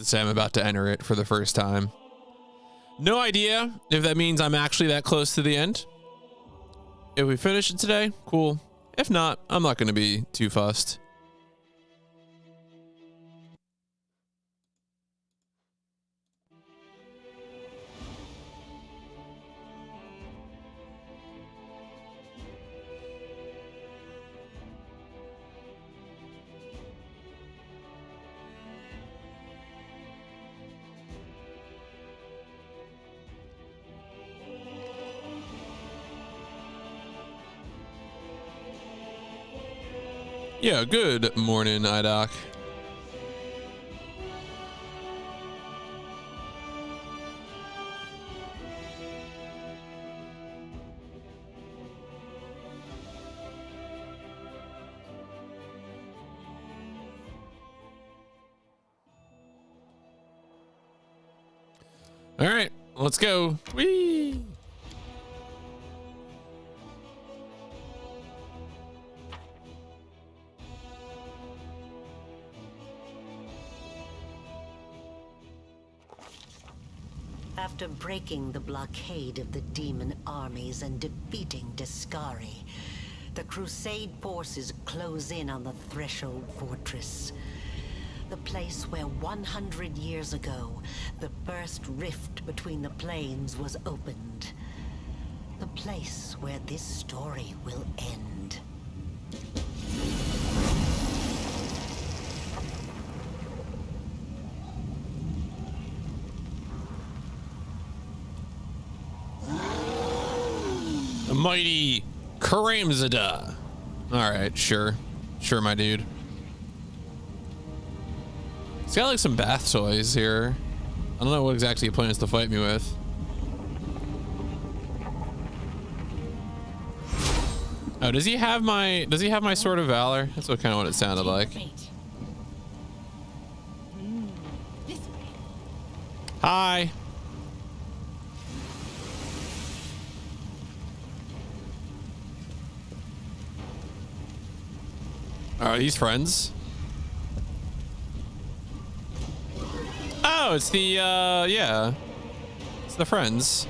say I'm about to enter it for the first time. No idea if that means I'm actually that close to the end. If we finish it today, cool. If not, I'm not going to be too fussed. Yeah, good morning, iDoc. All right, let's go. Whee! After breaking the blockade of the demon armies and defeating Discari, the Crusade forces close in on the Threshold Fortress. The place where 100 years ago, the first rift between the planes was opened. The place where this story will end. The mighty Karamzada. All right, sure. Sure, my dude. He's got like some bath toys here. I don't know what exactly he plans to fight me with. Oh, does he have my Sword of Valor? That's what kind of what it sounded like. Hi. Are these friends? Oh, it's the, yeah. It's the friends.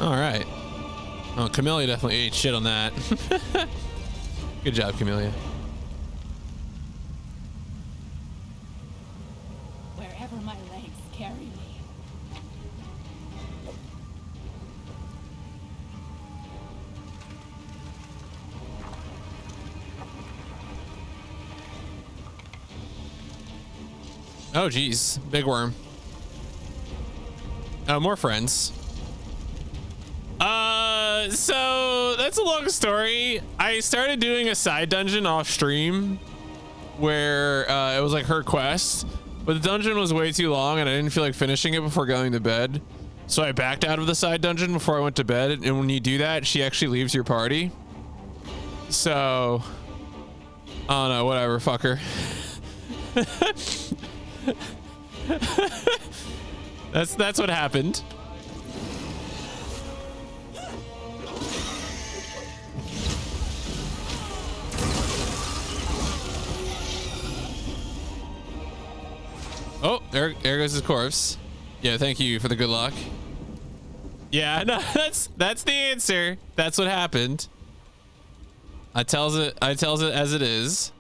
All right. Oh, Camellia definitely ate shit on that. Good job, Camellia. Wherever my legs carry me. Oh, geez. Big worm. Oh, more friends. So that's a long story. I started doing a side dungeon off stream where it was like her quest, but the dungeon was way too long and I didn't feel like finishing it before going to bed. So I backed out of the side dungeon before I went to bed. And when you do that, she actually leaves your party. So, oh no, whatever, fuck her. That's what happened. Oh, there goes his corpse. Yeah, thank you for the good luck. Yeah, no, that's the answer. That's what happened. I tells it as it is.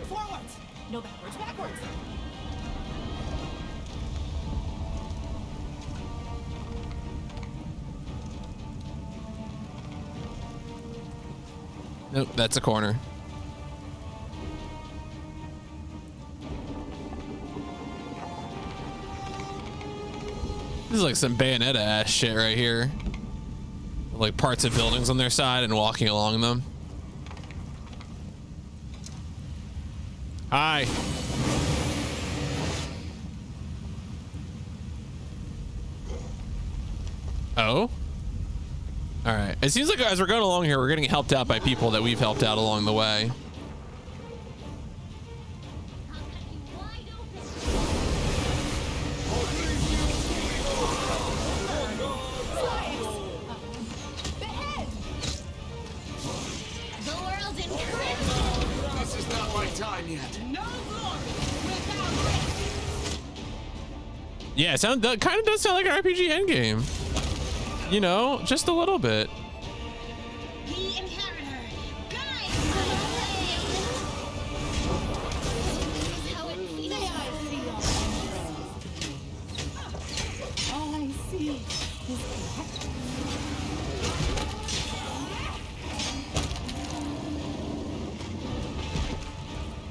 Forwards! No backwards, backwards! Nope, that's a corner. This is like some Bayonetta ass shit right here. Like parts of buildings on their side and walking along them. Hi. Oh. All right. It seems like as we're going along here, we're getting helped out by people that we've helped out along the way. This is not my time yet. No glory without risk. Yeah, that kind of does sound like an RPG endgame. You know, just a little bit. The inheritor, guide how it feels. All I see is black.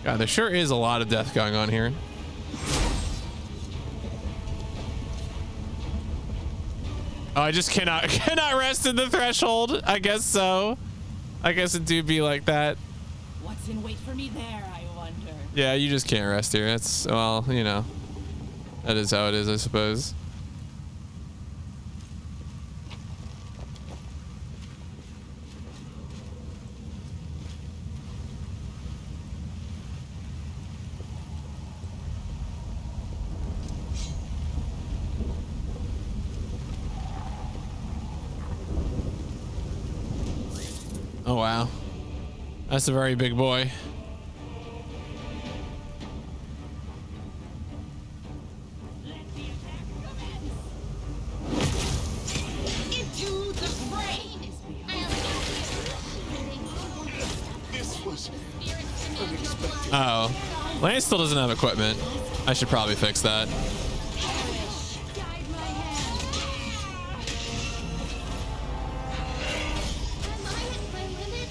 God, there sure is a lot of death going on here. Oh, I just cannot rest in the threshold. I guess so. I guess it do be like that. What's in wait for me there, I wonder. Yeah, you just can't rest here. That's, well, you know, that is how it is, I suppose. Oh, wow. That's a very big boy. Into the fray. This was unexpected. Uh oh. Lance still doesn't have equipment. I should probably fix that. Guide my hand. Am I at my limit?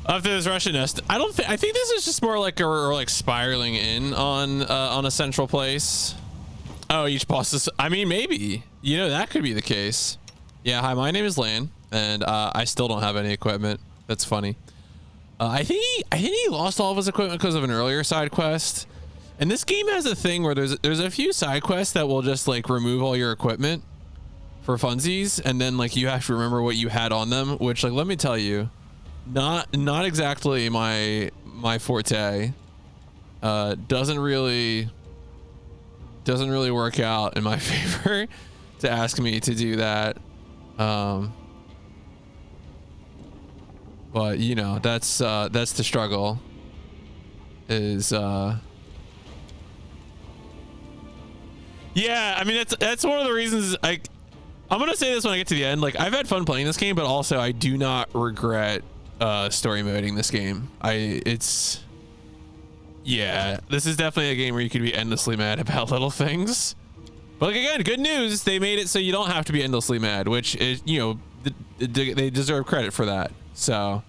After this Russian nest, I think this is just more like we're like spiraling in on a central place. Oh, each boss is, I mean, maybe, you know, that could be the case. Yeah, hi, my name is Lan, and I still don't have any equipment. That's funny. I think he lost all of his equipment because of an earlier side quest. And this game has a thing where there's a few side quests that will just like remove all your equipment for funsies, and then like you have to remember what you had on them, which, like, let me tell you, not exactly my forte. Doesn't really work out in my favor to ask me to do that. But you know, that's the struggle is yeah, I mean, that's one of the reasons I'm gonna say this when I get to the end. Like, I've had fun playing this game, but also I do not regret story moding this game. Yeah, this is definitely a game where you could be endlessly mad about little things. But like, again, good news, they made it so you don't have to be endlessly mad, which is, you know, they deserve credit for that. So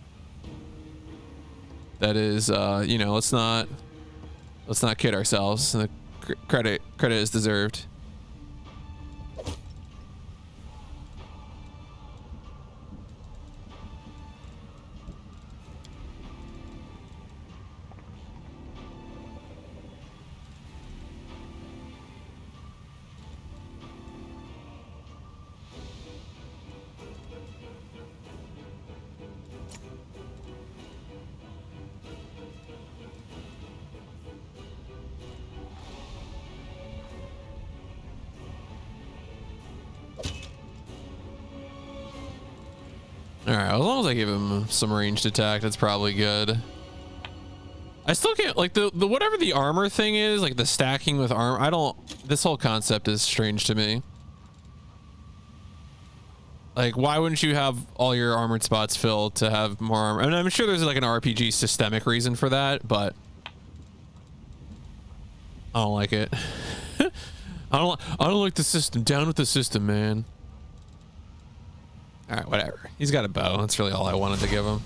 that is, you know, let's not kid ourselves. The credit is deserved. All right, as long as I give him some ranged attack, that's probably good. I still can't, like, the whatever the armor thing is, like the stacking with armor, this whole concept is strange to me. Like, why wouldn't you have all your armored spots filled to have more armor? I mean, I'm sure there's like an RPG systemic reason for that, but I don't like it. I don't like the system. Down with the system, man. All right, whatever. He's got a bow. That's really all I wanted to give him.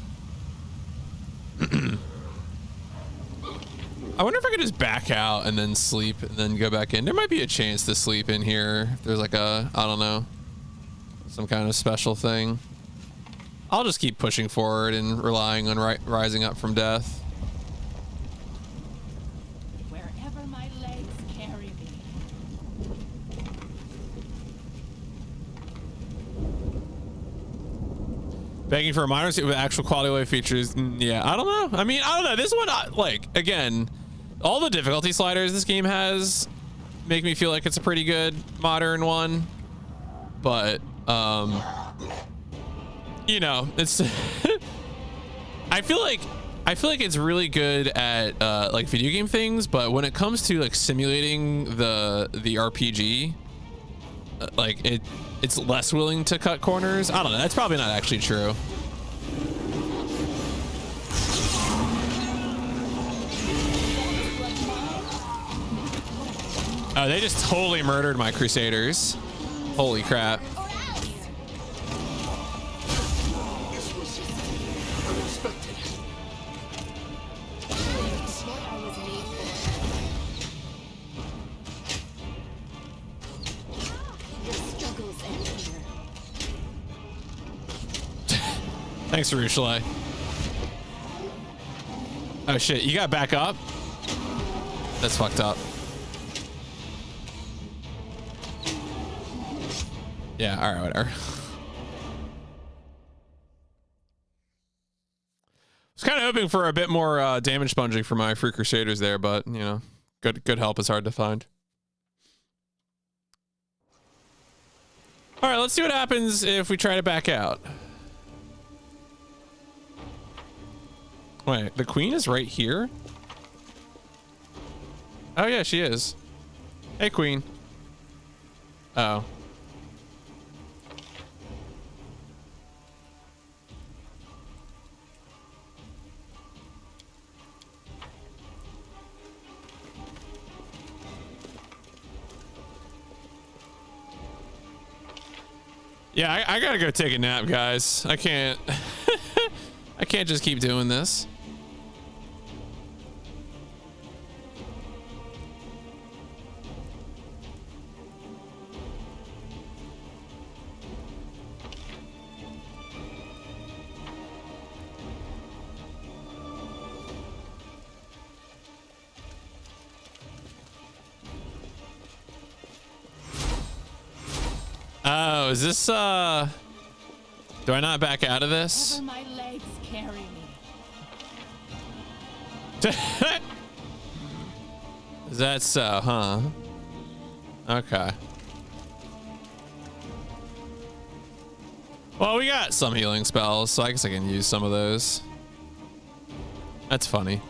I wonder if I could just back out and then sleep and then go back in. There might be a chance to sleep in here. If there's like a, I don't know, some kind of special thing. I'll just keep pushing forward and relying on rising up from death. Wherever my legs carry me. Begging for a minor suit with actual quality of life features. Yeah, I don't know. I mean, I don't know. This one, like, again, all the difficulty sliders this game has make me feel like it's a pretty good modern one. But, you know, it's, I feel like it's really good at, like video game things, but when it comes to like simulating the RPG, like it's less willing to cut corners. I don't know. That's probably not actually true. Oh, they just totally murdered my Crusaders. Holy crap. This was unexpected. What I was made for. Your struggles end here. Thanks, Ruchelai. Oh shit, you got back up? That's fucked up. Yeah, all right, whatever. Was kind of hoping for a bit more damage sponging for my free Crusaders there, but you know, good help is hard to find. All right, let's see what happens if we try to back out. Wait, the queen is right here? Oh yeah, she is. Hey, queen. Oh. Yeah, I gotta go take a nap, guys. I can't I can't just keep doing this. Oh, is this, do I not back out of this? Wherever my legs carry me. Is that so, huh? Okay. Well, we got some healing spells, so I guess I can use some of those. That's funny.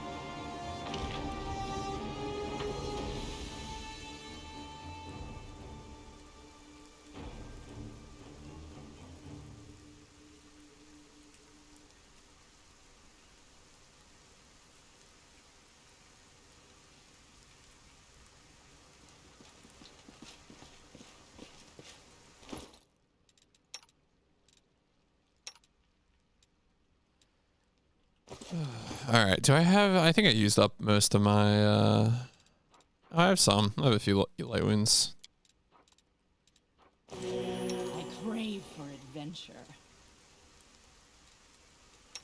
All right, do I have, I think I used up most of my, I have some. I have a few light wounds. I crave for adventure.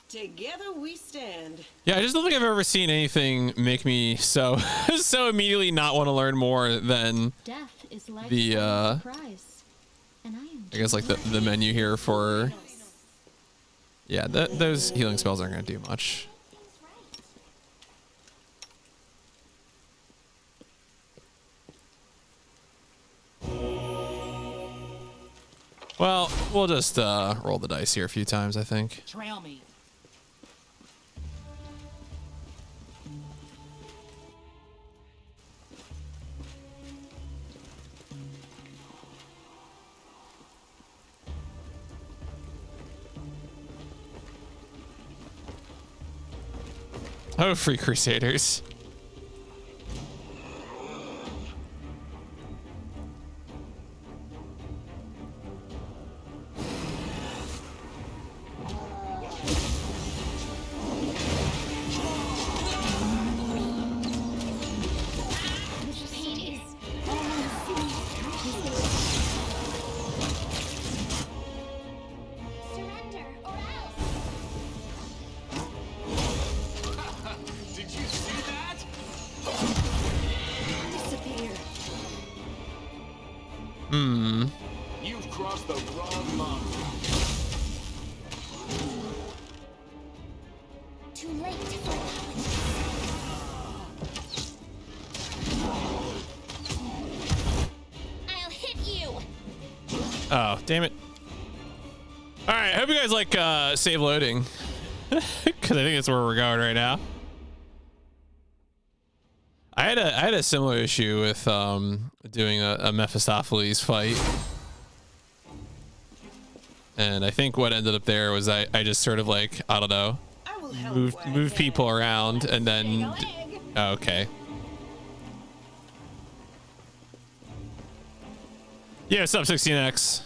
Together we stand. Yeah, I just don't think I've ever seen anything make me so, so immediately not want to learn more than Death is like the, surprise. And I guess like the menu here for, yeah, those healing spells aren't going to do much. Well, we'll just roll the dice here a few times, I think. Trail me. Oh, free Crusaders. Surrender or else. Did you see that? Disappear. Hmm. You've crossed the wrong line. Oh, damn it. All right, I hope you guys like save loading. Because I think that's where we're going right now. I had a similar issue with doing a Mephistopheles fight. And I think what ended up there was I just sort of like, I don't know, move people around and then... Oh, okay. Yeah, what's up, 16X?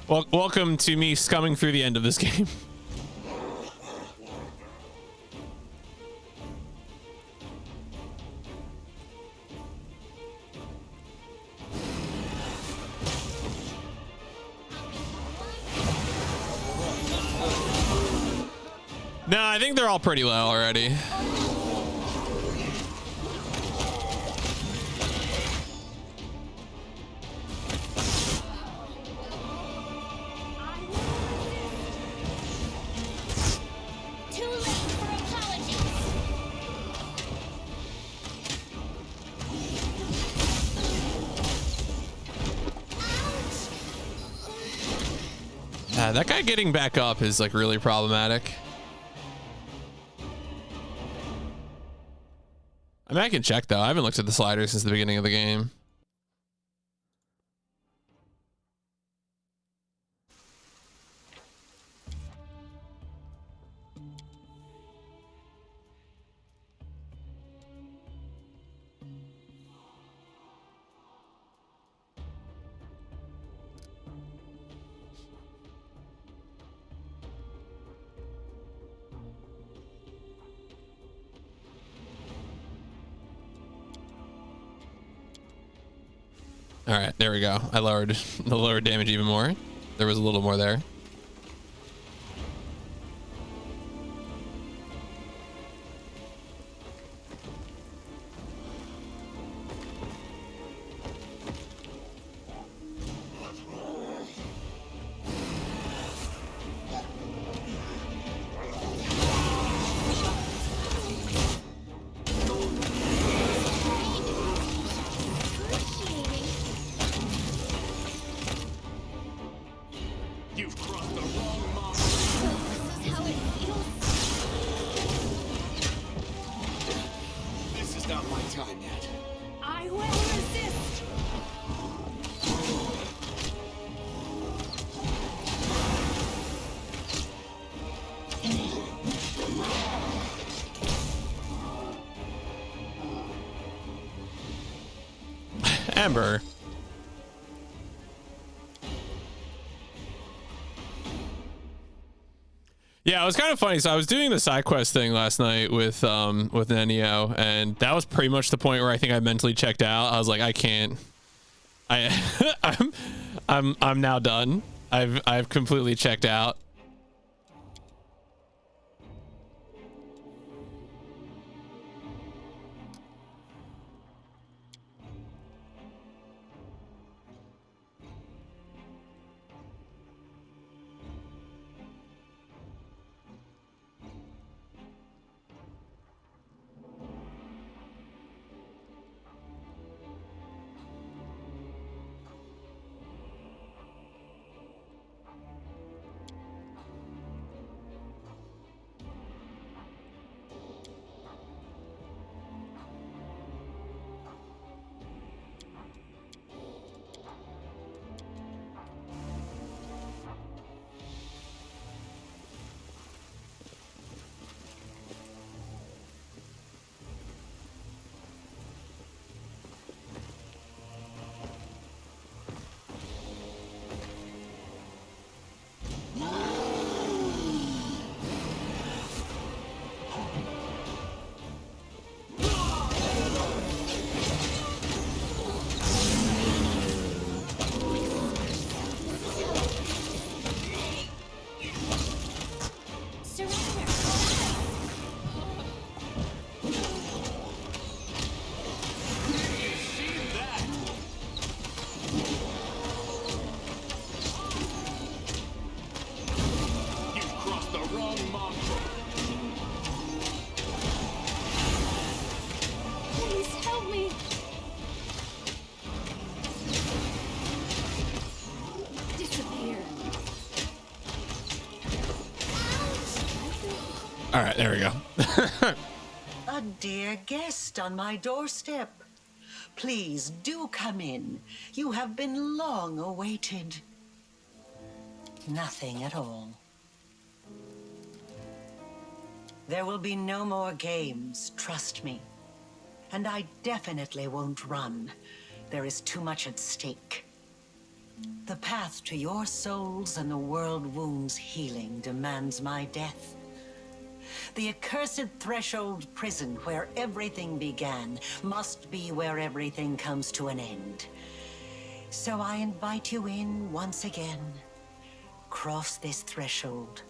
Well, welcome to me scumming through the end of this game. No, I think they're all pretty low already. That guy getting back up is like really problematic. I mean, I can check though. I haven't looked at the sliders since the beginning of the game. All right, there we go. I lowered the lower damage even more. There was a little more there. You've crossed the wrong mark. This is not my time yet. I will resist. Amber. Yeah, it was kind of funny. So I was doing the side quest thing last night with Nenio, and that was pretty much the point where I think I mentally checked out. I was like, I can't. I'm now done. I've completely checked out. All right, there we go. A dear guest on my doorstep. Please do come in. You have been long awaited. Nothing at all. There will be no more games, trust me. And I definitely won't run. There is too much at stake. The path to your souls and the world wound's healing demands my death. The accursed threshold prison where everything began must be where everything comes to an end. So I invite you in once again. Cross this threshold.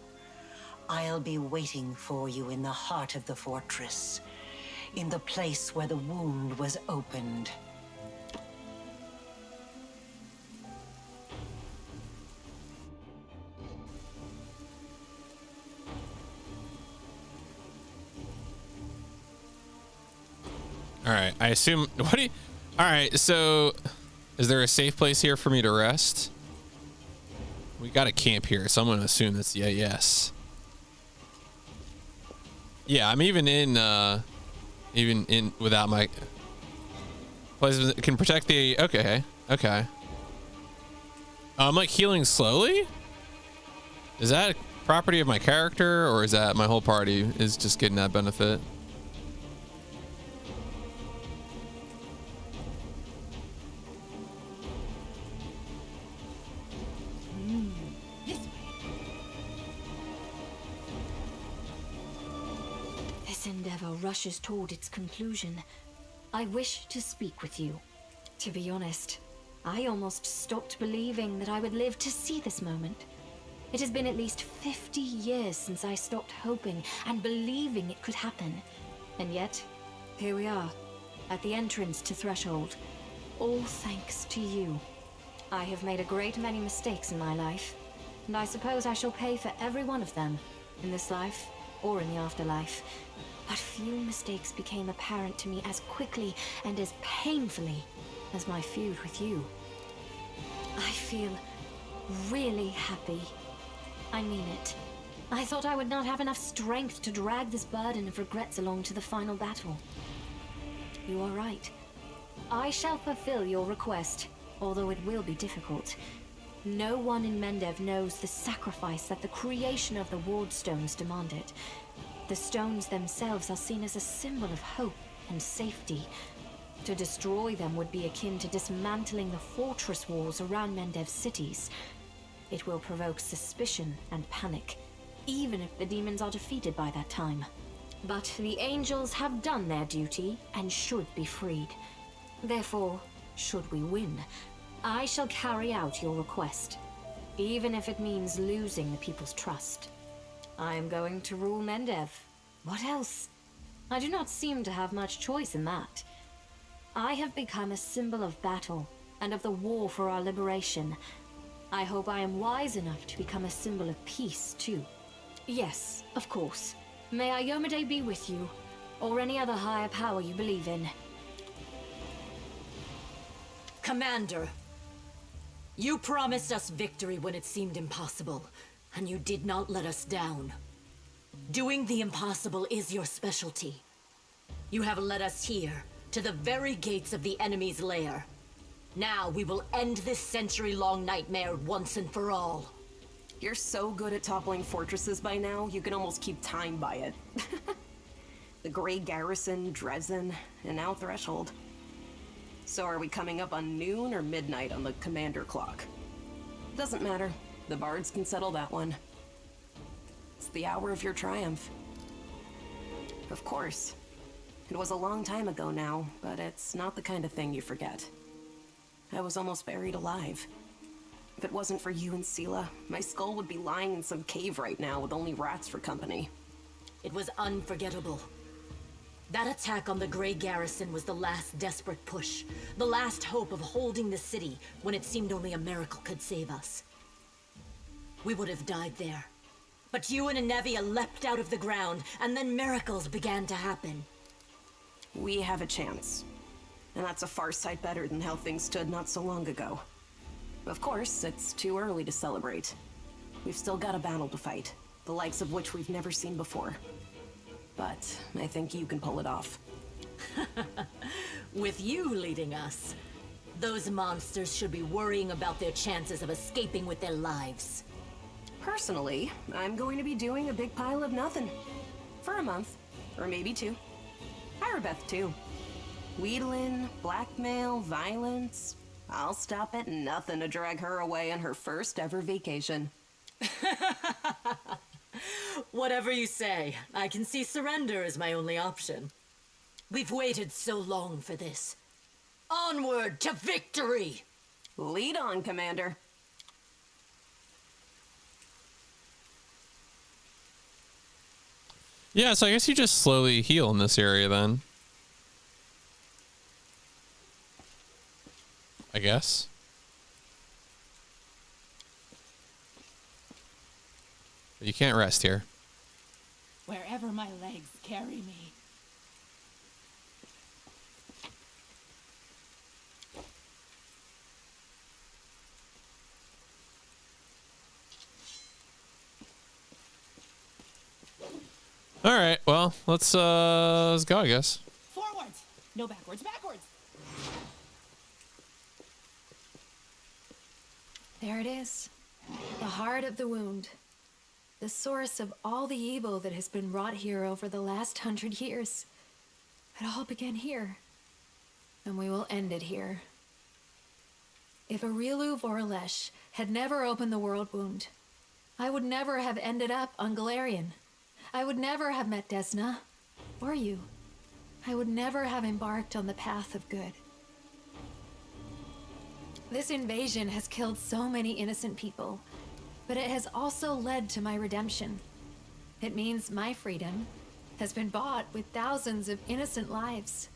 I'll be waiting for you in the heart of the fortress, in the place where the wound was opened. All right, I assume. What do you? All right, so is there a safe place here for me to rest? We got a camp here, so I'm gonna assume that's yes. Yeah, I'm even in without my place. Can protect the. Okay. I'm like healing slowly. Is that property of my character, or is that my whole party is just getting that benefit? This endeavor rushes toward its conclusion. I wish to speak with you. To be honest, I almost stopped believing that I would live to see this moment. It has been at least 50 years since I stopped hoping and believing it could happen. And yet, here we are, at the entrance to Threshold. All thanks to you. I have made a great many mistakes in my life, and I suppose I shall pay for every one of them, in this life or in the afterlife. But few mistakes became apparent to me as quickly and as painfully as my feud with you. I feel really happy. I mean it. I thought I would not have enough strength to drag this burden of regrets along to the final battle. You are right. I shall fulfill your request, although it will be difficult. No one in Mendev knows the sacrifice that the creation of the ward stones demanded. The stones themselves are seen as a symbol of hope and safety. To destroy them would be akin to dismantling the fortress walls around Mendev's cities. It will provoke suspicion and panic, even if the demons are defeated by that time. But the angels have done their duty and should be freed. Therefore, should we win, I shall carry out your request, even if it means losing the people's trust. I am going to rule Mendev. What else? I do not seem to have much choice in that. I have become a symbol of battle and of the war for our liberation. I hope I am wise enough to become a symbol of peace, too. Yes, of course. May Iyomade be with you, or any other higher power you believe in. Commander, you promised us victory when it seemed impossible, and you did not let us down. Doing the impossible is your specialty. You have led us here, to the very gates of the enemy's lair. Now we will end this century-long nightmare once and for all. You're so good at toppling fortresses by now, you can almost keep time by it. The Grey Garrison, Dresden, and now Threshold. So are we coming up on noon or midnight on the commander clock? Doesn't matter. The bards can settle that one. It's the hour of your triumph. Of course. It was a long time ago now, but it's not the kind of thing you forget. I was almost buried alive. If it wasn't for you and Sela, my skull would be lying in some cave right now with only rats for company. It was unforgettable. That attack on the Grey Garrison was the last desperate push, the last hope of holding the city when it seemed only a miracle could save us. We would have died there. But you and Anevia leapt out of the ground, and then miracles began to happen. We have a chance. And that's a far sight better than how things stood not so long ago. Of course, it's too early to celebrate. We've still got a battle to fight, the likes of which we've never seen before. but I think you can pull it off. With you leading us, those monsters should be worrying about their chances of escaping with their lives. Personally, I'm going to be doing a big pile of nothing. For a month, or maybe 2. Hire Beth too. Wheedling, blackmail, violence. I'll stop at nothing to drag her away on her first ever vacation. Whatever you say, I can see surrender as my only option. We've waited so long for this. Onward to victory! Lead on, Commander. Yeah, so I guess you just slowly heal in this area then. I guess. But you can't rest here. Wherever my legs carry me. All right, well, let's go, I guess. Forwards! No backwards, backwards! There it is. The heart of the wound. The source of all the evil that has been wrought here over the last 100 years. It all began here. And we will end it here. If Aurilu Voralesh had never opened the world wound, I would never have ended up on Galarian. I would never have met Desna, or you. I would never have embarked on the path of good. This invasion has killed so many innocent people, but it has also led to my redemption. It means my freedom has been bought with thousands of innocent lives.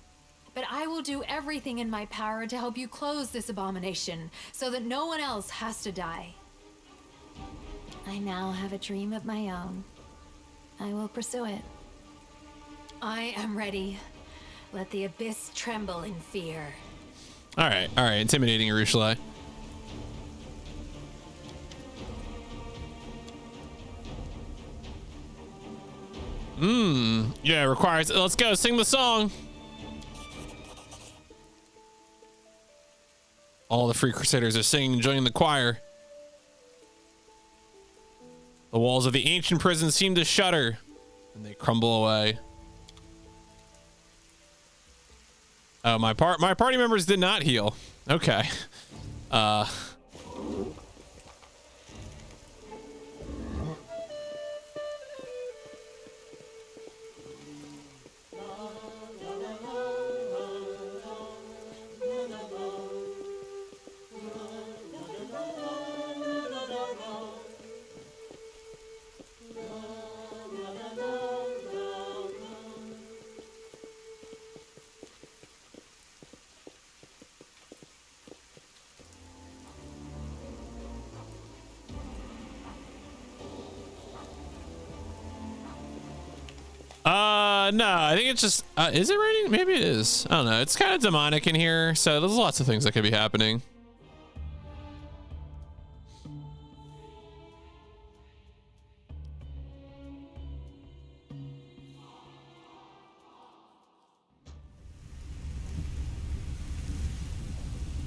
But I will do everything in my power to help you close this abomination, so that no one else has to die. I now have a dream of my own. I will pursue it. I am ready. Let the abyss tremble in fear. All right, intimidating Urushalai. Yeah, it requires. Let's go, sing the song. All the free crusaders are singing, joining the choir. The walls of the ancient prison seem to shudder, and they crumble away. Oh, my party members did not heal. Okay. No, I think it's just, is it raining? Maybe it is. I don't know. It's kind of demonic in here, so there's lots of things that could be happening.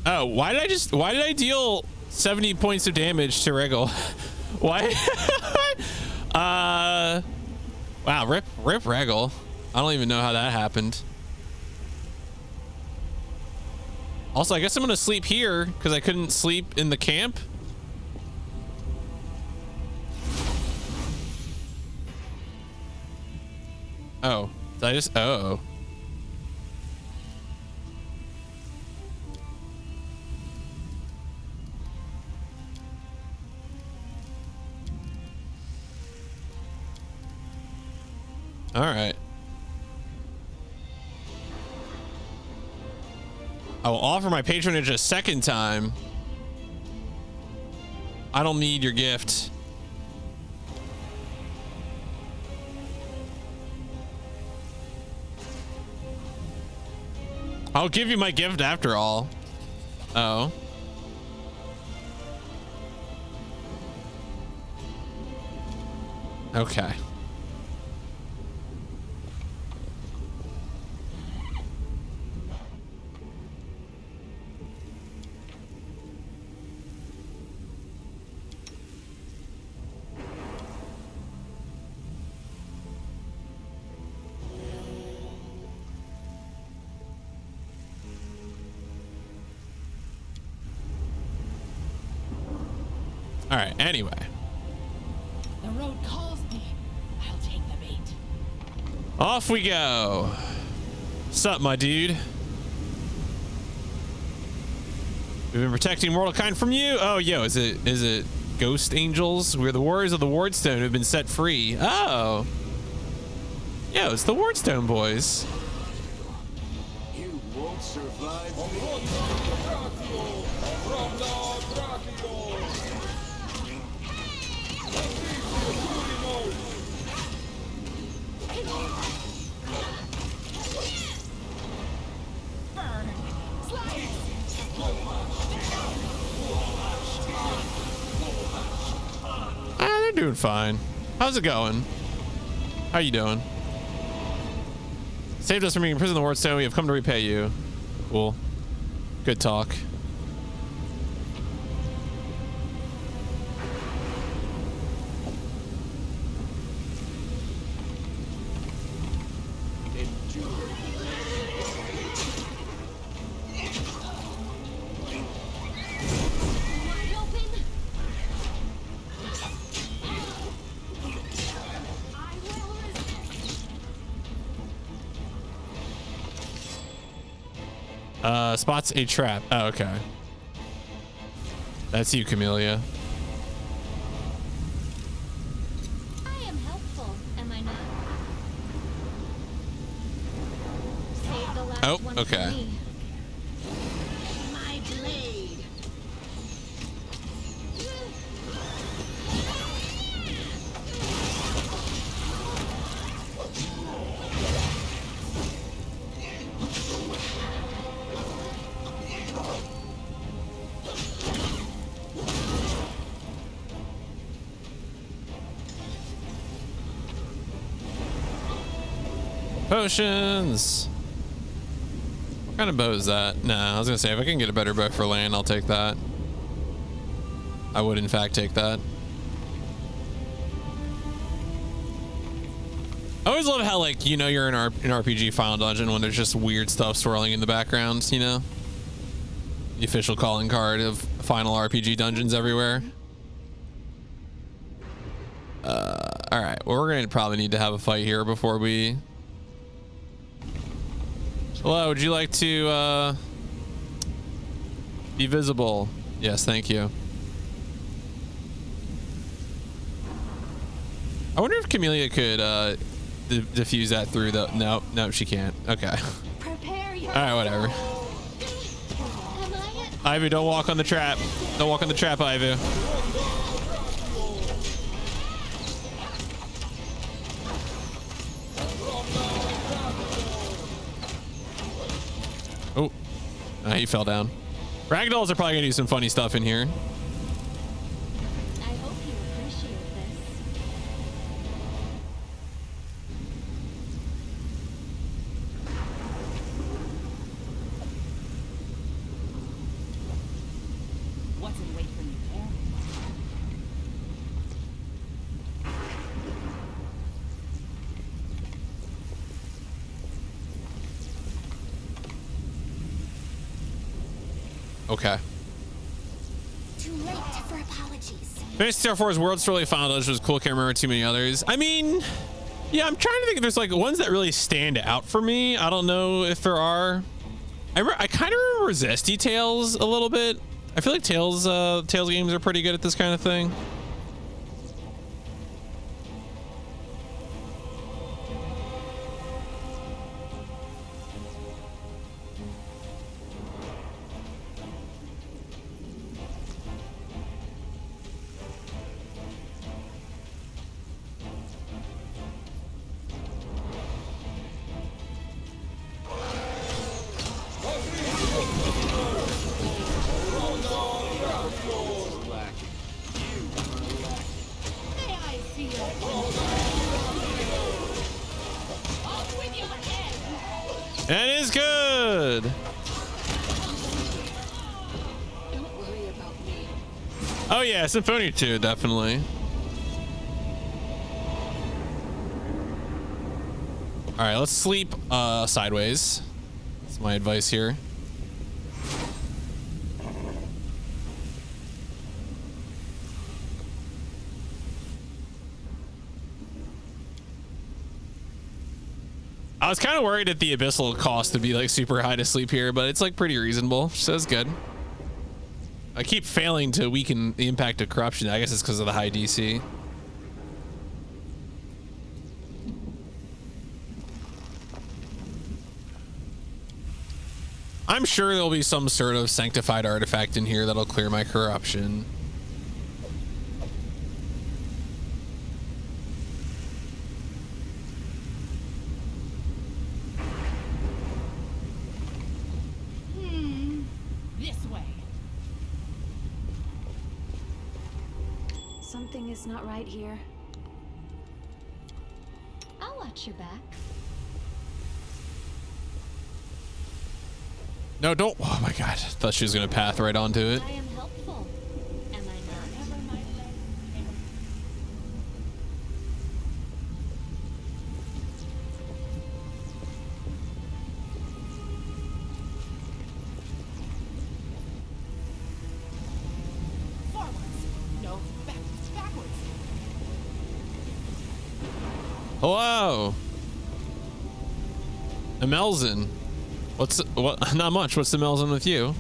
Oh, why did I deal 70 points of damage to Regal? Why? Wow, rip Regal. I don't even know how that happened. Also, I guess I'm gonna sleep here because I couldn't sleep in the camp. Oh, did I just, oh. All right. I will offer my patronage a second time. I don't need your gift. I'll give you my gift after all. Oh. Okay. All right. Anyway. The road calls me. I'll take the bait. Off we go. Sup, my dude? We've been protecting mortal kind from you. Oh, yo, is it ghost angels? We're the warriors of the Wardstone who've been set free. Oh. Yo, it's the Wardstone boys. You won't survive me. They're doing fine. How's it going? How you doing? Saved us from being imprisoned in the Wardstone. We have come to repay you. Cool. Good talk. Spots a trap. Oh, okay. That's you, Camellia. I am helpful, am I not? Save the last one okay. for me. My blade. Potions. What kind of bow is that? Nah, I was gonna say if I can get a better bow for land, I'll take that. I would in fact take that. I always love how, like, you know, you're in an RPG Final Dungeon when there's just weird stuff swirling in the background, you know? The official calling card of Final RPG Dungeons everywhere. Alright, well, we're gonna probably need to have a fight here before we... Hello, would you like to, be visible? Yes, thank you. I wonder if Camellia could, diffuse that through the... No, she can't. Okay. Prepare your Alright, whatever. Am I it? Ivy, don't walk on the trap. Don't walk on the trap, Ivy. Oh, he fell down. Ragdolls are probably gonna do some funny stuff in here. I hope you appreciate this. What's in wait for me there? Okay. Too late for apologies. Finished CR4's World Story Final Dungeon was cool. Can't remember too many others. I mean, yeah, I'm trying to think if there's like ones that really stand out for me. I don't know if there are. I kind of remember Zesty Tales a little bit. I feel like Tales games are pretty good at this kind of thing. May I see your off with your head! That is good. Don't worry about me. Oh yeah, Symphonia 2, definitely. All right, let's sleep sideways. That's my advice here. was kind of worried that the abyssal cost would be like super high to sleep here, but it's like pretty reasonable, so it's good. I keep failing to weaken the impact of corruption. I guess it's because of the high DC. I'm sure there'll be some sort of sanctified artifact in here that'll clear my corruption. This way. Something is not right here. I'll watch your back. No, don't. Oh my god. I thought she was going to path right onto it. I am helpful. Am I not? Wherever my legs carry me. Forwards. No, backwards. Hello. Emelzen. What? Not much. What's the Melzen with you?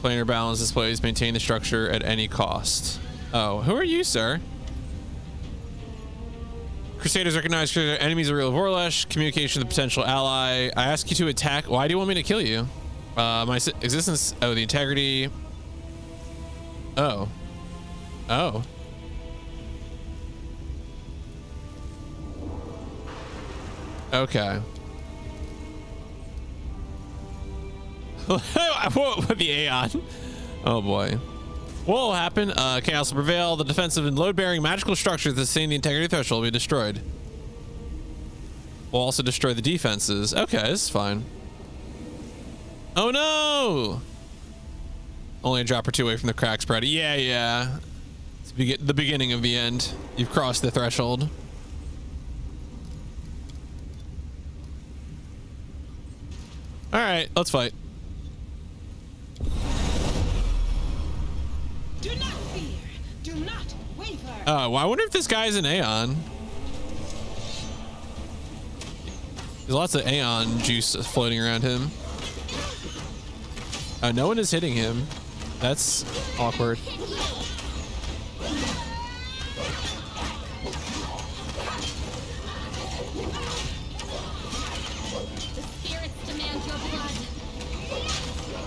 Planar balance displays maintain the structure at any cost. Oh, who are you, sir? Crusaders recognize enemies are real of Vorlesh. Communication with a potential ally. I ask you to attack. Why do you want me to kill you? My existence. Oh, the integrity. Oh. Oh. Okay. What the Aeon? Oh boy. What will happen? Chaos will prevail. The defensive and load-bearing magical structures that sustain the integrity threshold will be destroyed. We'll also destroy the defenses. Okay, this is fine. Oh no! Only a drop or two away from the crack spread. Yeah. It's the beginning of the end. You've crossed the threshold. All right, let's fight. Do not fear. Do not waver. Well, I wonder if this guy's an Aeon. There's lots of Aeon juice floating around him. No one is hitting him. That's awkward.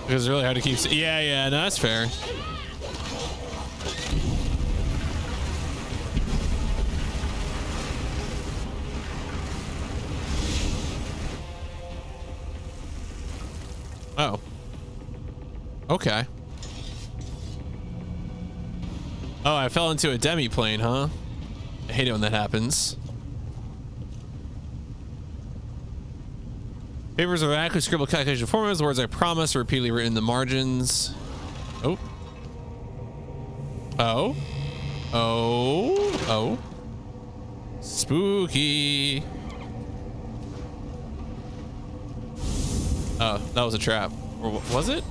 It was really hard to keep. Yeah, no, that's fair. Oh. Okay. Oh, I fell into a demi-plane, huh? I hate it when that happens. Papers are accurately scribbled calculation formulas. The words I promise are repeatedly written in the margins. Oh. Oh. Oh. Oh. Spooky. Oh, that was a trap. Or was it?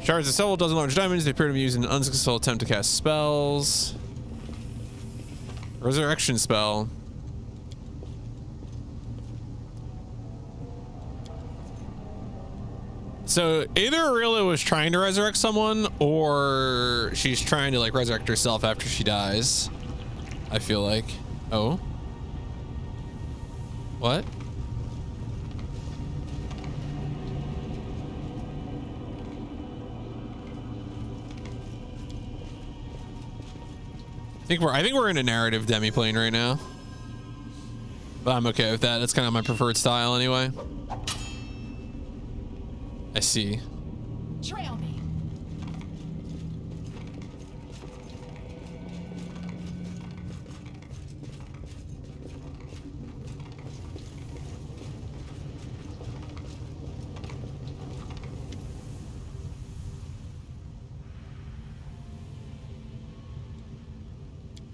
Shards of Soul, dozen large diamonds. They appear to be used in an unsuccessful attempt to cast spells. Resurrection spell. So either Aurelia was trying to resurrect someone, or she's trying to like resurrect herself after she dies. I feel like. Oh. What? I think we're in a narrative demi-plane right now. But I'm okay with that. That's kind of my preferred style anyway. I see. Trail me.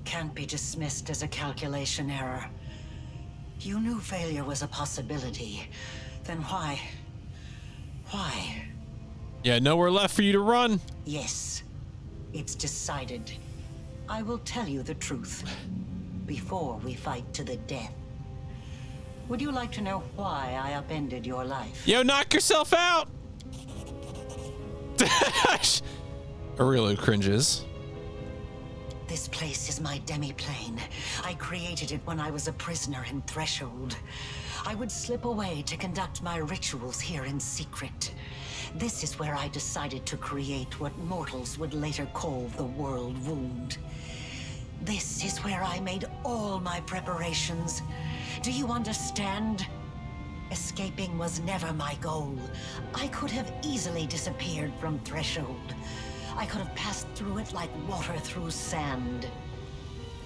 Can't be dismissed as a calculation error. You knew failure was a possibility. Then why? Why? Yeah, nowhere left for you to run. Yes, it's decided. I will tell you the truth before we fight to the death. Would you like to know why I upended your life? Yo, knock yourself out! Aurelio cringes. This place is my demi-plane. I created it when I was a prisoner in Threshold. I would slip away to conduct my rituals here in secret. This is where I decided to create what mortals would later call the World Wound. This is where I made all my preparations. Do you understand? Escaping was never my goal. I could have easily disappeared from Threshold. I could have passed through it like water through sand.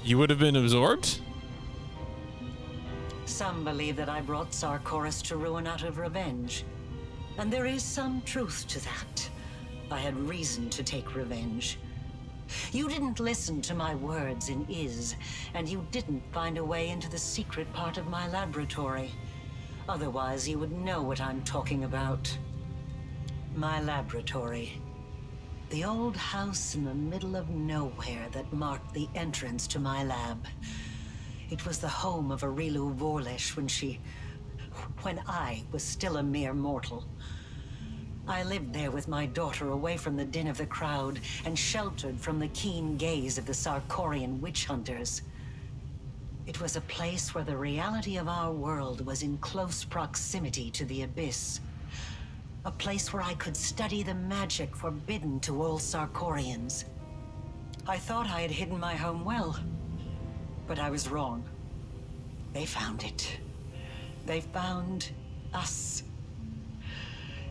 You would have been absorbed? Some believe that I brought Sarkoris to ruin out of revenge. And there is some truth to that. I had reason to take revenge. You didn't listen to my words in Iz, and you didn't find a way into the secret part of my laboratory. Otherwise, you would know what I'm talking about. My laboratory. The old house in the middle of nowhere that marked the entrance to my lab. It was the home of Arilu Vorlesh when I was still a mere mortal. I lived there with my daughter away from the din of the crowd and sheltered from the keen gaze of the Sarkorian witch hunters. It was a place where the reality of our world was in close proximity to the abyss. A place where I could study the magic forbidden to all Sarkorians. I thought I had hidden my home well, but I was wrong. They found it. They found us.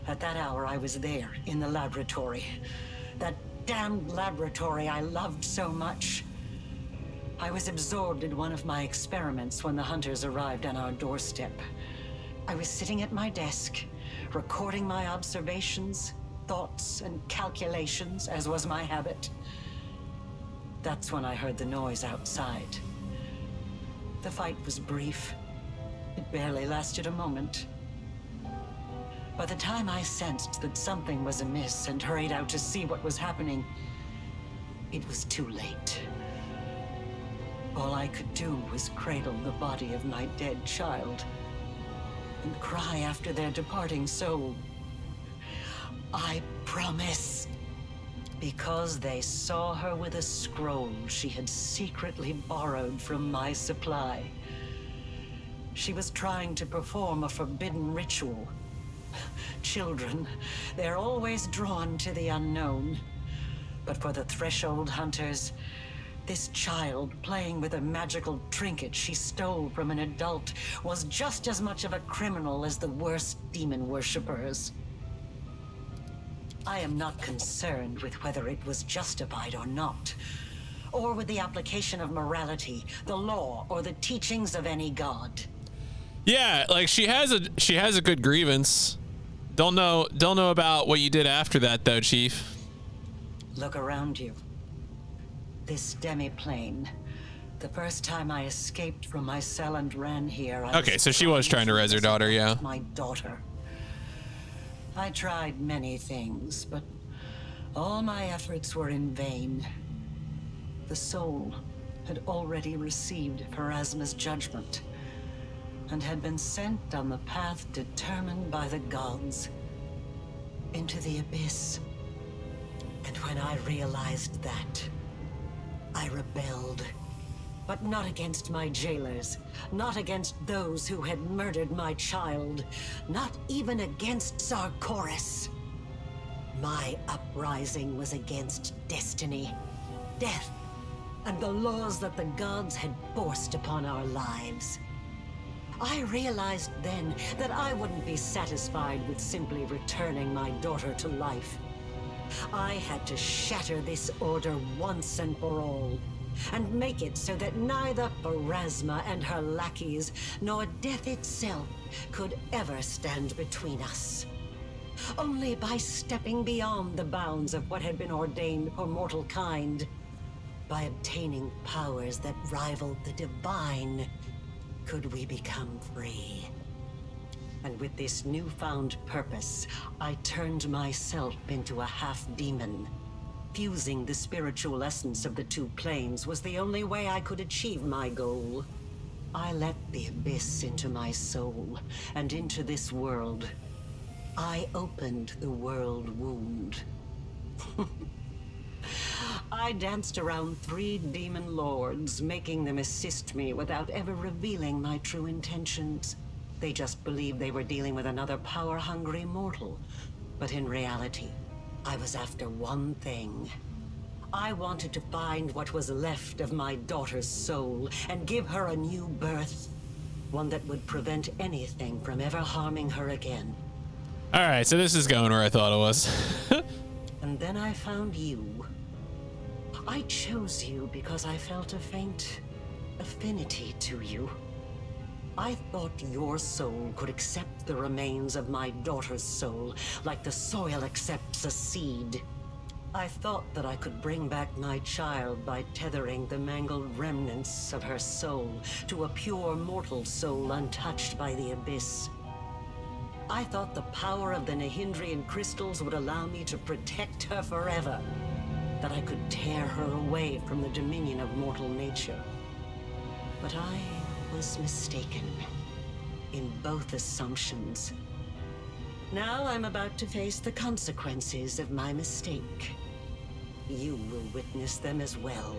At that hour, I was there, in the laboratory. That damned laboratory I loved so much. I was absorbed in one of my experiments when the hunters arrived on our doorstep. I was sitting at my desk, recording my observations, thoughts, and calculations, as was my habit. That's when I heard the noise outside. The fight was brief. It barely lasted a moment. By the time I sensed that something was amiss and hurried out to see what was happening, it was too late. All I could do was cradle the body of my dead child and cry after their departing soul. I promise. Because they saw her with a scroll she had secretly borrowed from my supply. She was trying to perform a forbidden ritual. Children, they're always drawn to the unknown. But for the Threshold hunters, this child playing with a magical trinket she stole from an adult was just as much of a criminal as the worst demon worshippers. I am not concerned with whether it was justified or not, or with the application of morality, the law, or the teachings of any god. Yeah, like she has a good grievance. Don't know about what you did after that though, Chief. Look around you. This demi-plane. The first time I escaped from my cell and ran here, Okay, so she was trying to res her daughter, yeah. My daughter. I tried many things, but all my efforts were in vain. The soul had already received Pharasma's judgment and had been sent on the path determined by the gods into the abyss. And when I realized that, I rebelled. But not against my jailers, not against those who had murdered my child, not even against Sarkoris. My uprising was against destiny, death, and the laws that the gods had forced upon our lives. I realized then that I wouldn't be satisfied with simply returning my daughter to life. I had to shatter this order once and for all, and make it so that neither Pharasma and her lackeys, nor death itself, could ever stand between us. Only by stepping beyond the bounds of what had been ordained for mortal kind, by obtaining powers that rivaled the divine, could we become free. And with this newfound purpose, I turned myself into a half-demon, Fusing the spiritual essence of the two planes was the only way I could achieve my goal. I let the abyss into my soul, and into this world. I opened the world wound. I danced around 3 demon lords, making them assist me without ever revealing my true intentions. They just believed they were dealing with another power-hungry mortal. But in reality, I was after one thing. I wanted to find what was left of my daughter's soul and give her a new birth. One that would prevent anything from ever harming her again. All right, so this is going where I thought it was. And then I found you. I chose you because I felt a faint affinity to you. I thought your soul could accept the remains of my daughter's soul, like the soil accepts a seed. I thought that I could bring back my child by tethering the mangled remnants of her soul to a pure mortal soul untouched by the abyss. I thought the power of the Nahindrian crystals would allow me to protect her forever. That I could tear her away from the dominion of mortal nature. But I was mistaken in both assumptions. Now I'm about to face the consequences of my mistake. You will witness them as well.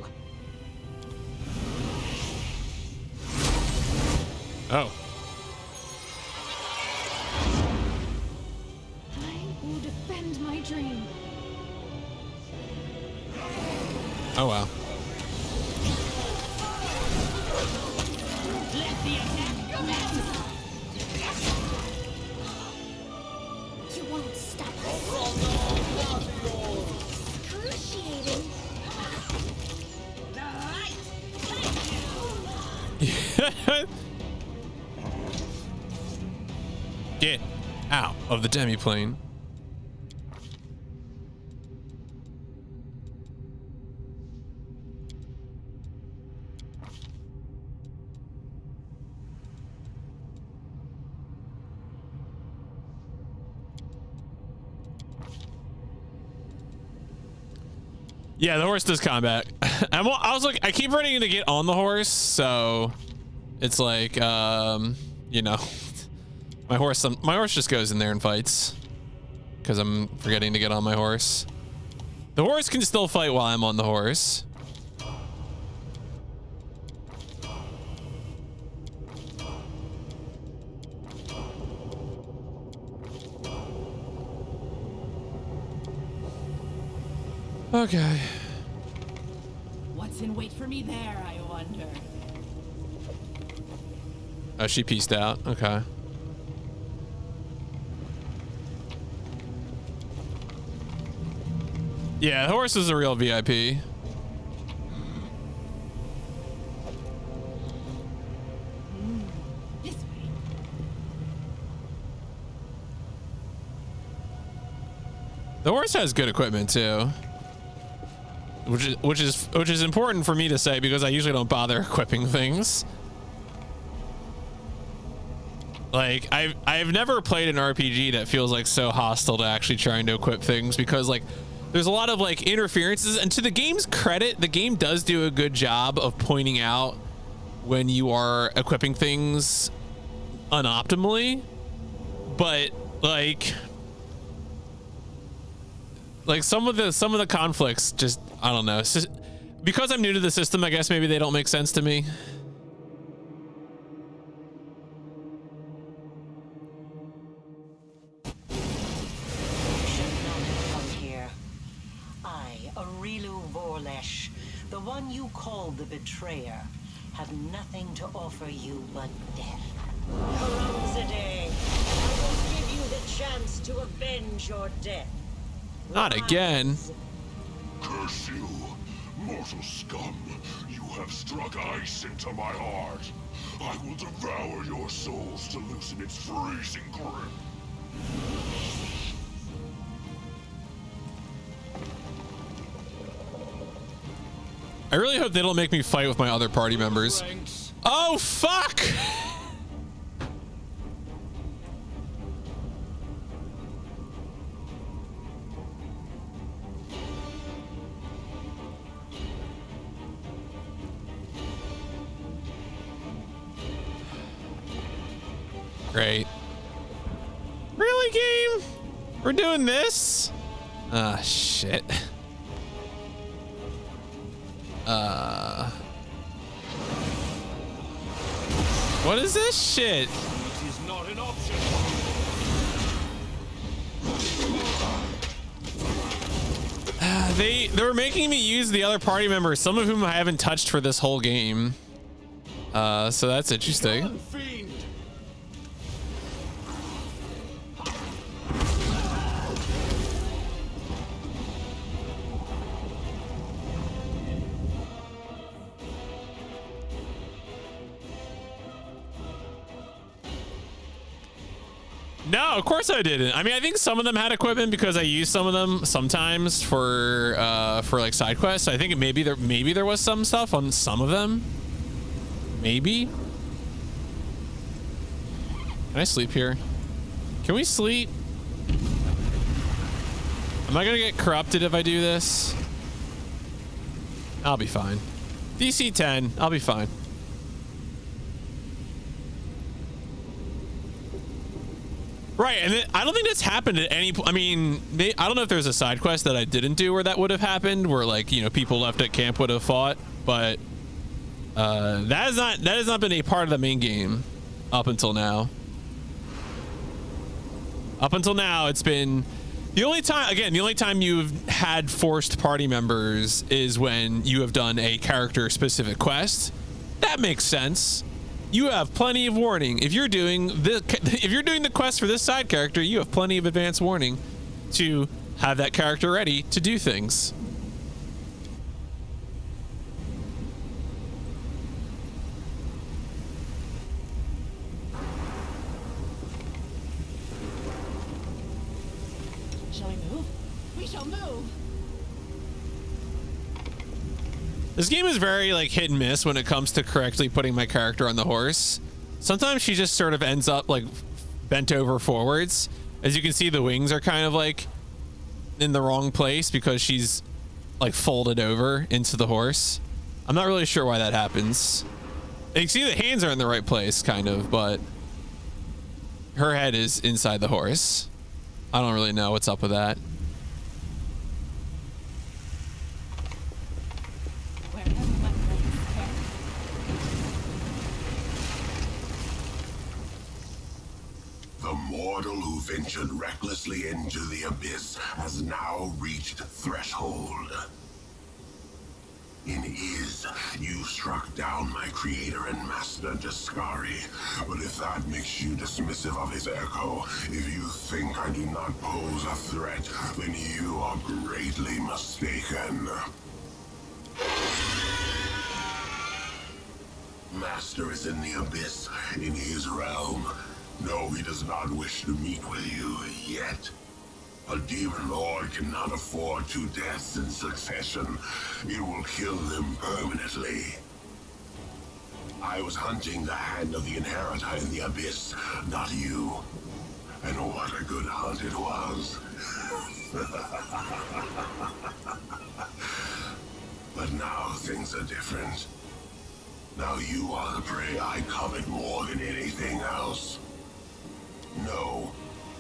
Oh. I will defend my dream. Oh wow. Let the attack commence! You won't stop us. Excruciating. Get out of the demiplane. Yeah, the horse does combat. I was like, I keep running to get on the horse, so it's like, you know, my horse just goes in there and fights because I'm forgetting to get on my horse. The horse can still fight while I'm on the horse. Okay. What's in wait for me there, I wonder? Oh, she pieced out. Okay. Yeah, the horse is a real VIP. This way. The horse has good equipment too. Which is important for me to say because I usually don't bother equipping things. Like I've never played an RPG that feels like so hostile to actually trying to equip things because like there's a lot of like interferences, and to the game's credit, the game does do a good job of pointing out when you are equipping things unoptimally, but like some of the conflicts just, I don't know. It's just, because I'm new to the system, I guess maybe they don't make sense to me. Should not have come here. I, Arilu Vorlesh, the one you called the betrayer, have nothing to offer you but death. Karamzadeh, I will give you the chance to avenge your death. Not again. Curse you, mortal scum. You have struck ice into my heart. I will devour your souls to loosen its freezing grip. I really hope they don't make me fight with my other party members. Oh, fuck! Great. Really, game? We're doing this? Ah, shit. What is this shit? It is not an option. They were making me use the other party members, some of whom I haven't touched for this whole game. So that's interesting. Fiend. No, of course I didn't. I mean, I think some of them had equipment because I used some of them sometimes for like side quests. I think maybe there was some stuff on some of them. Maybe. Can I sleep here? Can we sleep? Am I gonna get corrupted if I do this? I'll be fine. DC 10, I'll be fine. Right, and I don't think that's happened at any point. I mean, I don't know if there's a side quest that I didn't do where that would have happened, where like, you know, people left at camp would have fought, but that has not been a part of the main game up until now. Up until now, it's been the only time you've had forced party members is when you have done a character specific quest. That makes sense. You have plenty of warning. If you're doing the quest for this side character, you have plenty of advance warning to have that character ready to do things. Shall we move? We shall move. This game is very like hit and miss when it comes to correctly putting my character on the horse. Sometimes she just sort of ends up like bent over forwards. As you can see, the wings are kind of like in the wrong place because she's like folded over into the horse. I'm not really sure why that happens. You can see the hands are in the right place kind of, but her head is inside the horse. I don't really know what's up with that. The mortal who ventured recklessly into the abyss has now reached threshold. In Iz, you struck down my creator and master Discari, but if that makes you dismissive of his echo, if you think I do not pose a threat, then you are greatly mistaken. Master is in the abyss, in his realm. No, he does not wish to meet with you yet. A demon lord cannot afford 2 deaths in succession. It will kill them permanently. I was hunting the hand of the inheritor in the abyss, not you. And what a good hunt it was. But now things are different. Now you are the prey I covet more than anything else. No,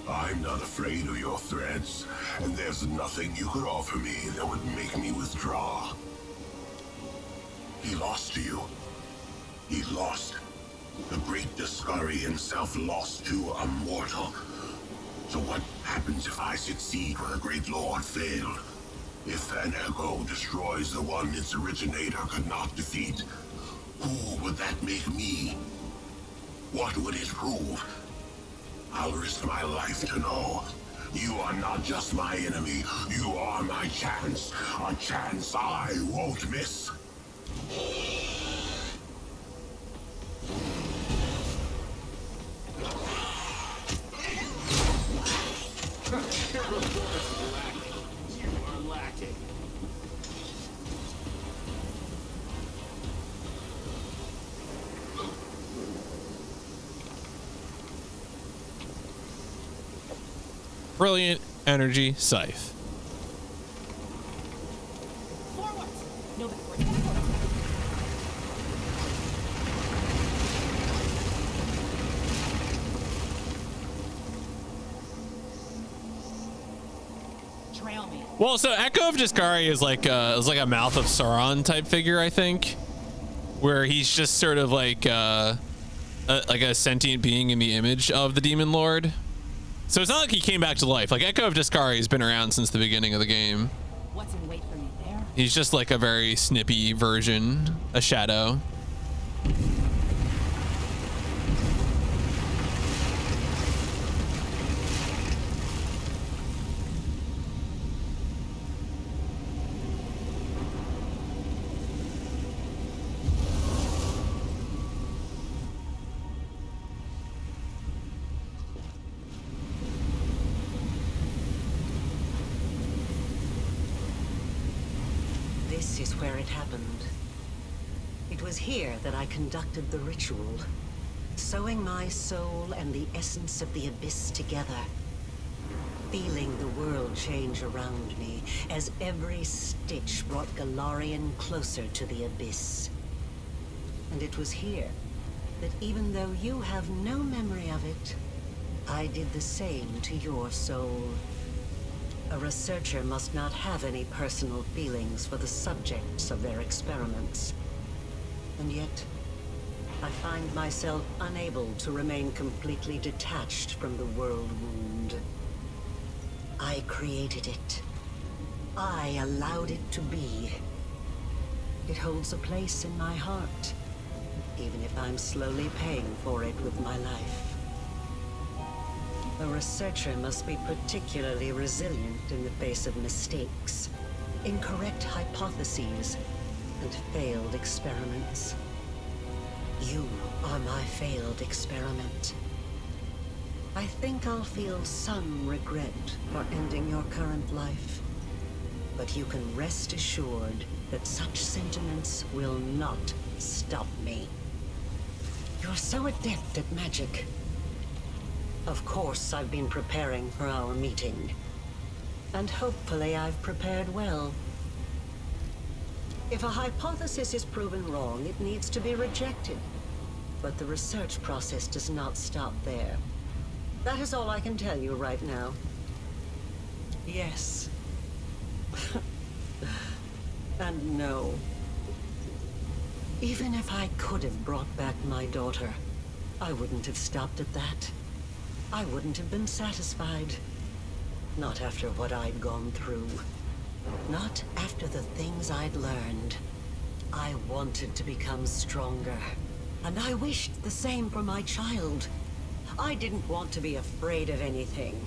I'm not afraid of your threats, and there's nothing you could offer me that would make me withdraw. He lost to you. He lost. The great Discari himself lost to a mortal. So what happens if I succeed where the great lord failed? If an echo destroys the one its originator could not defeat, who would that make me? What would it prove? I'll risk my life to know. You are not just my enemy, you are my chance. A chance I won't miss. You are lacking. Brilliant energy scythe. Forward. No backwards. Backwards. trail me. Well, so Echo of Discari is like a Mouth of Sauron type figure, I think, where he's just sort of like a sentient being in the image of the Demon Lord. So it's not like he came back to life. Like Echo of Discari has been around since the beginning of the game. What's in wait for me there? He's just like a very snippy version, a shadow. This is where it happened. It was here that I conducted the ritual, sewing my soul and the essence of the abyss together, feeling the world change around me as every stitch brought Galarian closer to the abyss. And it was here that even though you have no memory of it, I did the same to your soul. A researcher must not have any personal feelings for the subjects of their experiments. And yet, I find myself unable to remain completely detached from the world wound. I created it. I allowed it to be. It holds a place in my heart, even if I'm slowly paying for it with my life. A researcher must be particularly resilient in the face of mistakes, incorrect hypotheses, and failed experiments. You are my failed experiment. I think I'll feel some regret for ending your current life, but you can rest assured that such sentiments will not stop me. You're so adept at magic. Of course, I've been preparing for our meeting. And hopefully I've prepared well. If a hypothesis is proven wrong, it needs to be rejected. But the research process does not stop there. That is all I can tell you right now. Yes. And no. Even if I could have brought back my daughter, I wouldn't have stopped at that. I wouldn't have been satisfied. Not after what I'd gone through. Not after the things I'd learned. I wanted to become stronger. And I wished the same for my child. I didn't want to be afraid of anything.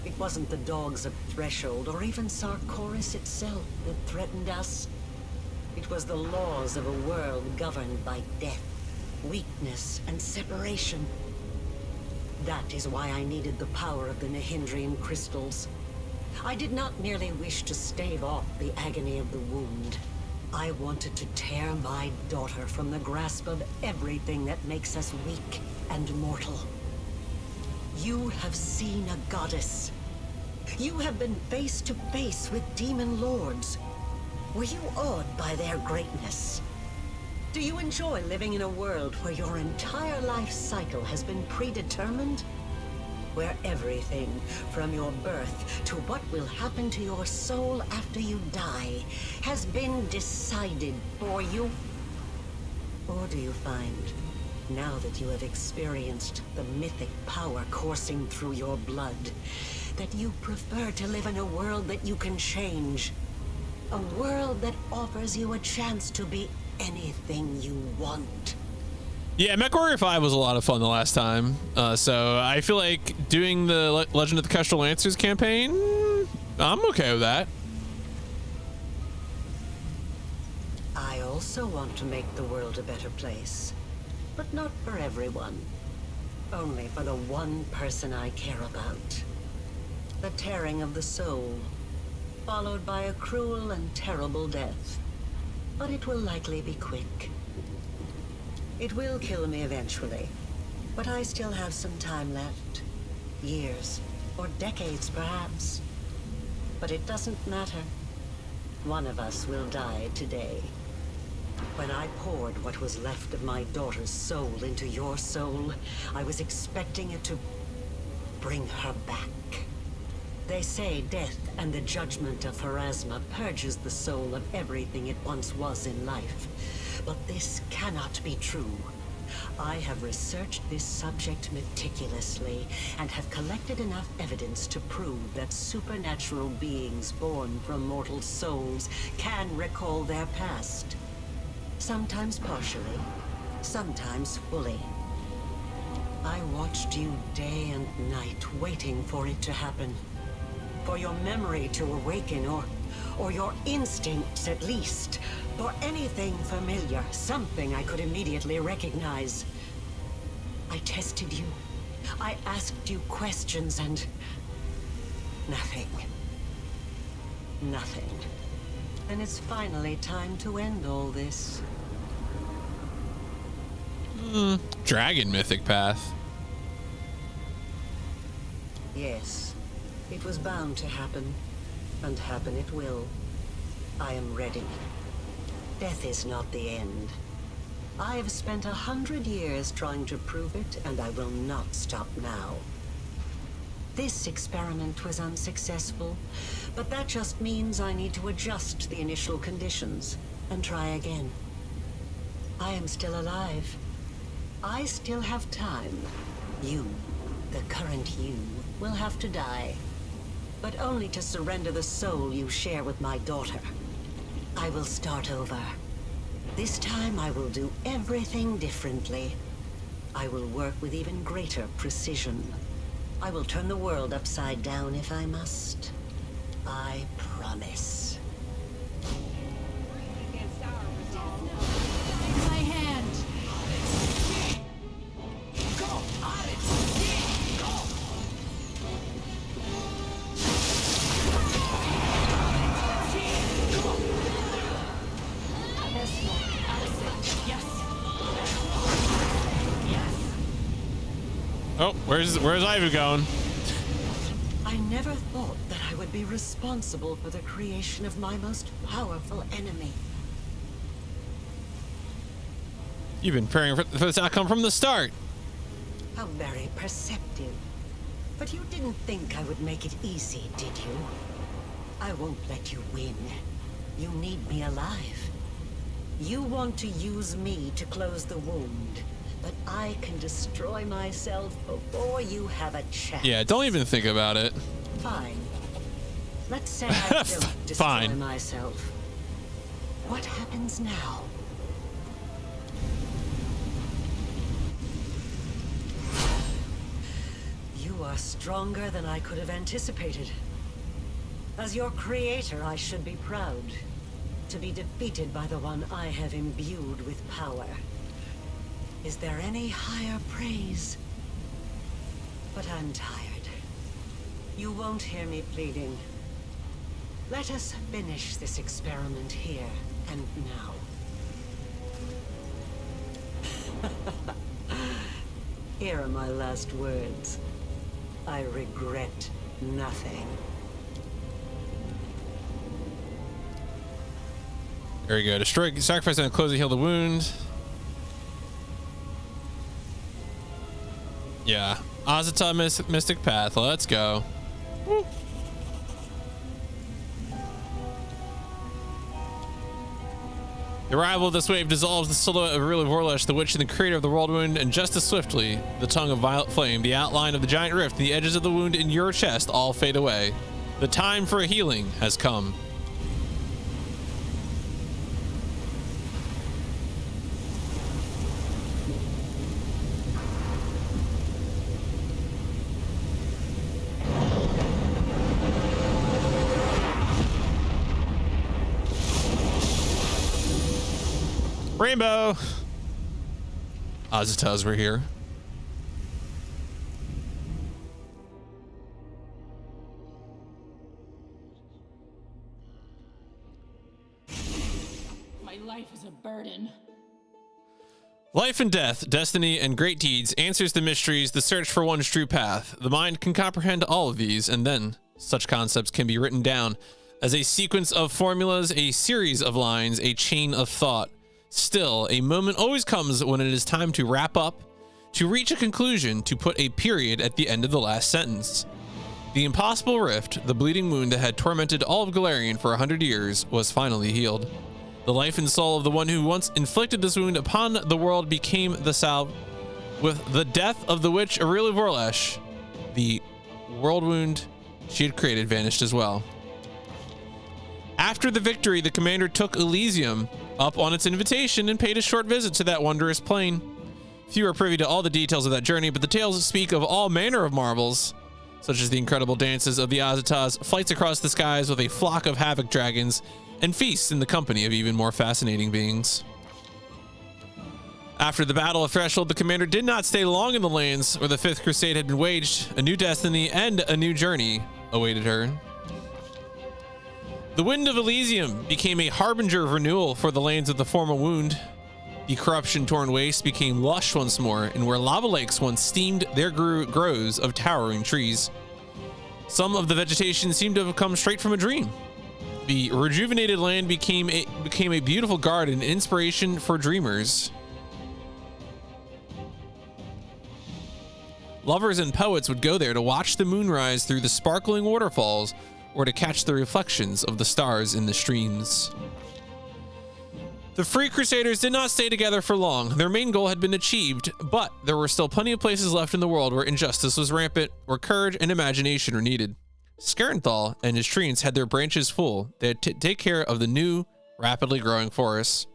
It wasn't the dogs of Threshold or even Sarkoris itself that threatened us. It was the laws of a world governed by death, weakness, and separation. That is why I needed the power of the Nihindrian crystals. I did not merely wish to stave off the agony of the wound. I wanted to tear my daughter from the grasp of everything that makes us weak and mortal. You have seen a goddess. You have been face to face with demon lords. Were you awed by their greatness? Do you enjoy living in a world where your entire life cycle has been predetermined? Where everything, from your birth to what will happen to your soul after you die, has been decided for you? Or do you find, now that you have experienced the mythic power coursing through your blood, that you prefer to live in a world that you can change? A world that offers you a chance to be anything you want. Yeah, MechWarrior 5 was a lot of fun the last time. So I feel like doing the Legend of the Kestrel Lancers campaign, I'm okay with that. I also want to make the world a better place. But not for everyone. Only for the one person I care about. The tearing of the soul, followed by a cruel and terrible death. But it will likely be quick. It will kill me eventually, but I still have some time left. Years, or decades perhaps. But it doesn't matter. One of us will die today. When I poured what was left of my daughter's soul into your soul, I was expecting it to bring her back. They say death and the judgment of Pharasma purges the soul of everything it once was in life. But this cannot be true. I have researched this subject meticulously and have collected enough evidence to prove that supernatural beings born from mortal souls can recall their past. Sometimes partially, sometimes fully. I watched you day and night, waiting for it to happen. For your memory to awaken, or your instincts at least. For anything familiar, something I could immediately recognize. I tested you. I asked you questions and... nothing. Nothing. And it's finally time to end all this. Dragon mythic path. Yes, it was bound to happen, and happen it will. I am ready. Death is not the end. I have spent 100 years trying to prove it, and I will not stop now. This experiment was unsuccessful, but that just means I need to adjust the initial conditions and try again. I am still alive. I still have time. You, the current you, will have to die. But only to surrender the soul you share with my daughter. I will start over. This time I will do everything differently. I will work with even greater precision. I will turn the world upside down if I must. I promise. My hand. Oh, where's Ivy going? I never thought that I would be responsible for the creation of my most powerful enemy. You've been preparing for this outcome from the start. How very perceptive. But you didn't think I would make it easy, did you? I won't let you win. You need me alive. You want to use me to close the wound, but I can destroy myself before you have a chance. Yeah, don't even think about it. Fine. Let's say I don't destroy Fine. myself. What happens now? You are stronger than I could have anticipated. As your creator, I should be proud to be defeated by the one I have imbued with power. Is there any higher praise? But I'm tired. You won't hear me pleading. Let us finish this experiment here and now. Here are my last words. I regret nothing. There we go. Destroy, sacrifice, and close to heal the wound. Yeah. Azata Mystic Path. Let's go. Woo. The arrival of this wave dissolves the silhouette of Rula Vorlesh, the witch and the creator of the world wound, and just as swiftly, the tongue of violet flame, the outline of the giant rift, and the edges of the wound in your chest all fade away. The time for a healing has come. Rainbow! Azataz, we're here. My life is a burden. Life and death, destiny and great deeds, answers to mysteries, the search for one's true path. The mind can comprehend all of these, and then such concepts can be written down as a sequence of formulas, a series of lines, a chain of thought. Still, a moment always comes when it is time to wrap up, to reach a conclusion, to put a period at the end of the last sentence. The impossible rift, the bleeding wound that had tormented all of Galarian for 100 years, was finally healed. The life and soul of the one who once inflicted this wound upon the world became the salve. With the death of the witch Aurelia Vorlesh, the world wound she had created vanished as well. After the victory, the commander took Elysium up on its invitation and paid a short visit to that wondrous plain. Few are privy to all the details of that journey, but the tales speak of all manner of marvels, such as the incredible dances of the Azatas, flights across the skies with a flock of havoc dragons, and feasts in the company of even more fascinating beings. After the Battle of Threshold, the commander did not stay long in the lands where the Fifth Crusade had been waged. A new destiny and a new journey awaited her. The Wind of Elysium became a harbinger of renewal for the lands of the former wound. The corruption-torn waste became lush once more, and where lava lakes once steamed, there grew groves of towering trees. Some of the vegetation seemed to have come straight from a dream. The rejuvenated land became a beautiful garden, an inspiration for dreamers. Lovers and poets would go there to watch the moon rise through the sparkling waterfalls, or to catch the reflections of the stars in the streams. The Free Crusaders did not stay together for long. Their main goal had been achieved, but there were still plenty of places left in the world where injustice was rampant, where courage and imagination were needed. Scarenthal and his treants had their branches full. They had to take care of the new, rapidly growing forests.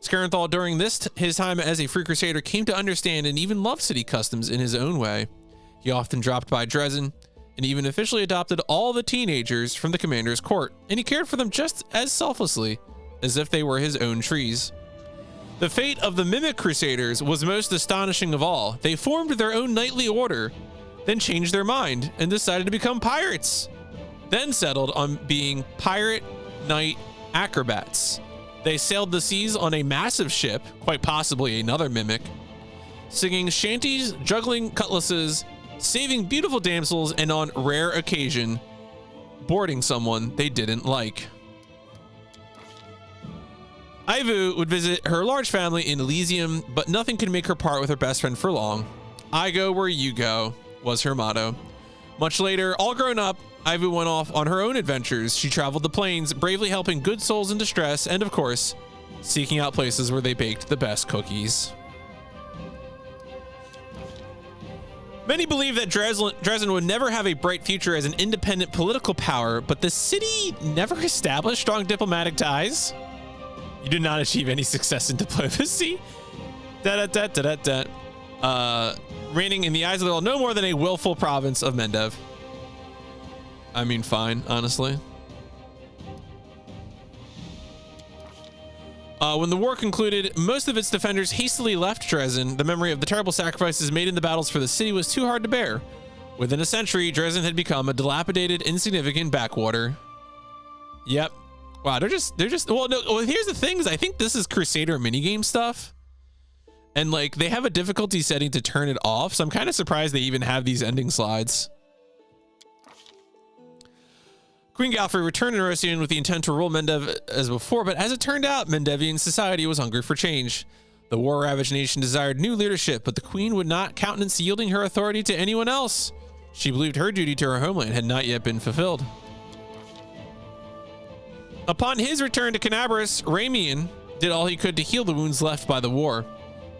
Scarenthal, during his time as a Free Crusader, came to understand and even love city customs in his own way. He often dropped by Dresden, and even officially adopted all the teenagers from the commander's court, and he cared for them just as selflessly as if they were his own trees. The fate of the Mimic Crusaders was most astonishing of all. They formed their own knightly order, then changed their mind and decided to become pirates, then settled on being pirate knight acrobats. They sailed the seas on a massive ship, quite possibly another Mimic, singing shanties, juggling cutlasses, saving beautiful damsels, and on rare occasion, boarding someone they didn't like. Ivu would visit her large family in Elysium, but nothing could make her part with her best friend for long. I go where you go was her motto. Much later, all grown up, Ivu went off on her own adventures. She traveled the plains, bravely helping good souls in distress, and of course, seeking out places where they baked the best cookies. Many believe that Dresden would never have a bright future as an independent political power, but the city never established strong diplomatic ties. You did not achieve any success in diplomacy. Reigning in the eyes of the world no more than a willful province of Mendev. I mean, fine, honestly. When the war concluded, most of its defenders hastily left Dresden. The memory of the terrible sacrifices made in the battles for the city was too hard to bear. Within a century, Dresden had become a dilapidated, insignificant backwater. Yep. Wow, they're just, well, no, well, here's the thing is I think this is Crusader minigame stuff. And like, they have a difficulty setting to turn it off. So I'm kind of surprised they even have these ending slides. Queen Galfrey returned to Rosian with the intent to rule Mendev as before, but as it turned out, Mendevian society was hungry for change. The war-ravaged nation desired new leadership, but the queen would not countenance yielding her authority to anyone else. She believed her duty to her homeland had not yet been fulfilled. Upon his return to Canabris, Ramian did all he could to heal the wounds left by the war.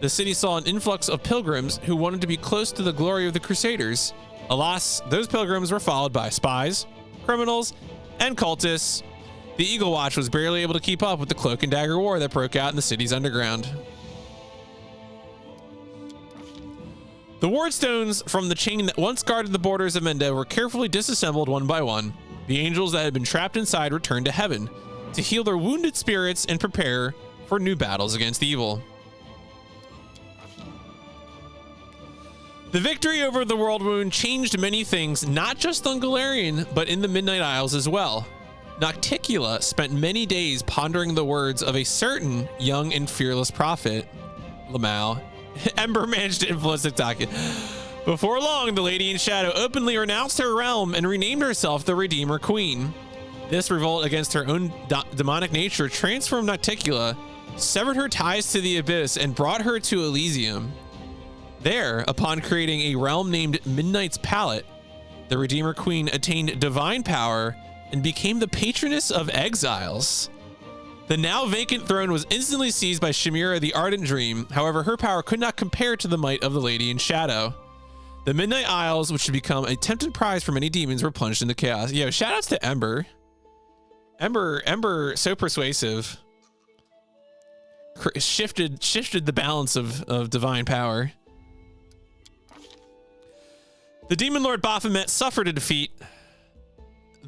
The city saw an influx of pilgrims who wanted to be close to the glory of the Crusaders. Alas, those pilgrims were followed by spies, criminals, and cultists. The Eagle Watch was barely able to keep up with the Cloak and Dagger War that broke out in the city's underground. The wardstones from the chain that once guarded the borders of Mendev were carefully disassembled one by one. The angels that had been trapped inside returned to heaven to heal their wounded spirits and prepare for new battles against evil. The victory over the World Wound changed many things, not just on Galarian, but in the Midnight Isles as well. Nocticula spent many days pondering the words of a certain young and fearless prophet, Lamau. Ember managed to influence the docket. Before long, the Lady in Shadow openly renounced her realm and renamed herself the Redeemer Queen. This revolt against her own demonic nature transformed Nocticula, severed her ties to the Abyss, and brought her to Elysium. There, upon creating a realm named Midnight's Palette, The Redeemer Queen attained divine power and became the patroness of exiles. The now vacant throne was instantly seized by Chimera the Ardent Dream. However, her power could not compare to the might of the Lady in Shadow. The Midnight Isles, which had become a tempted prize for many demons, were plunged into chaos. Yo, shoutouts to Ember. Ember, so persuasive. Shifted the balance of divine power. The Demon Lord Baphomet suffered a defeat.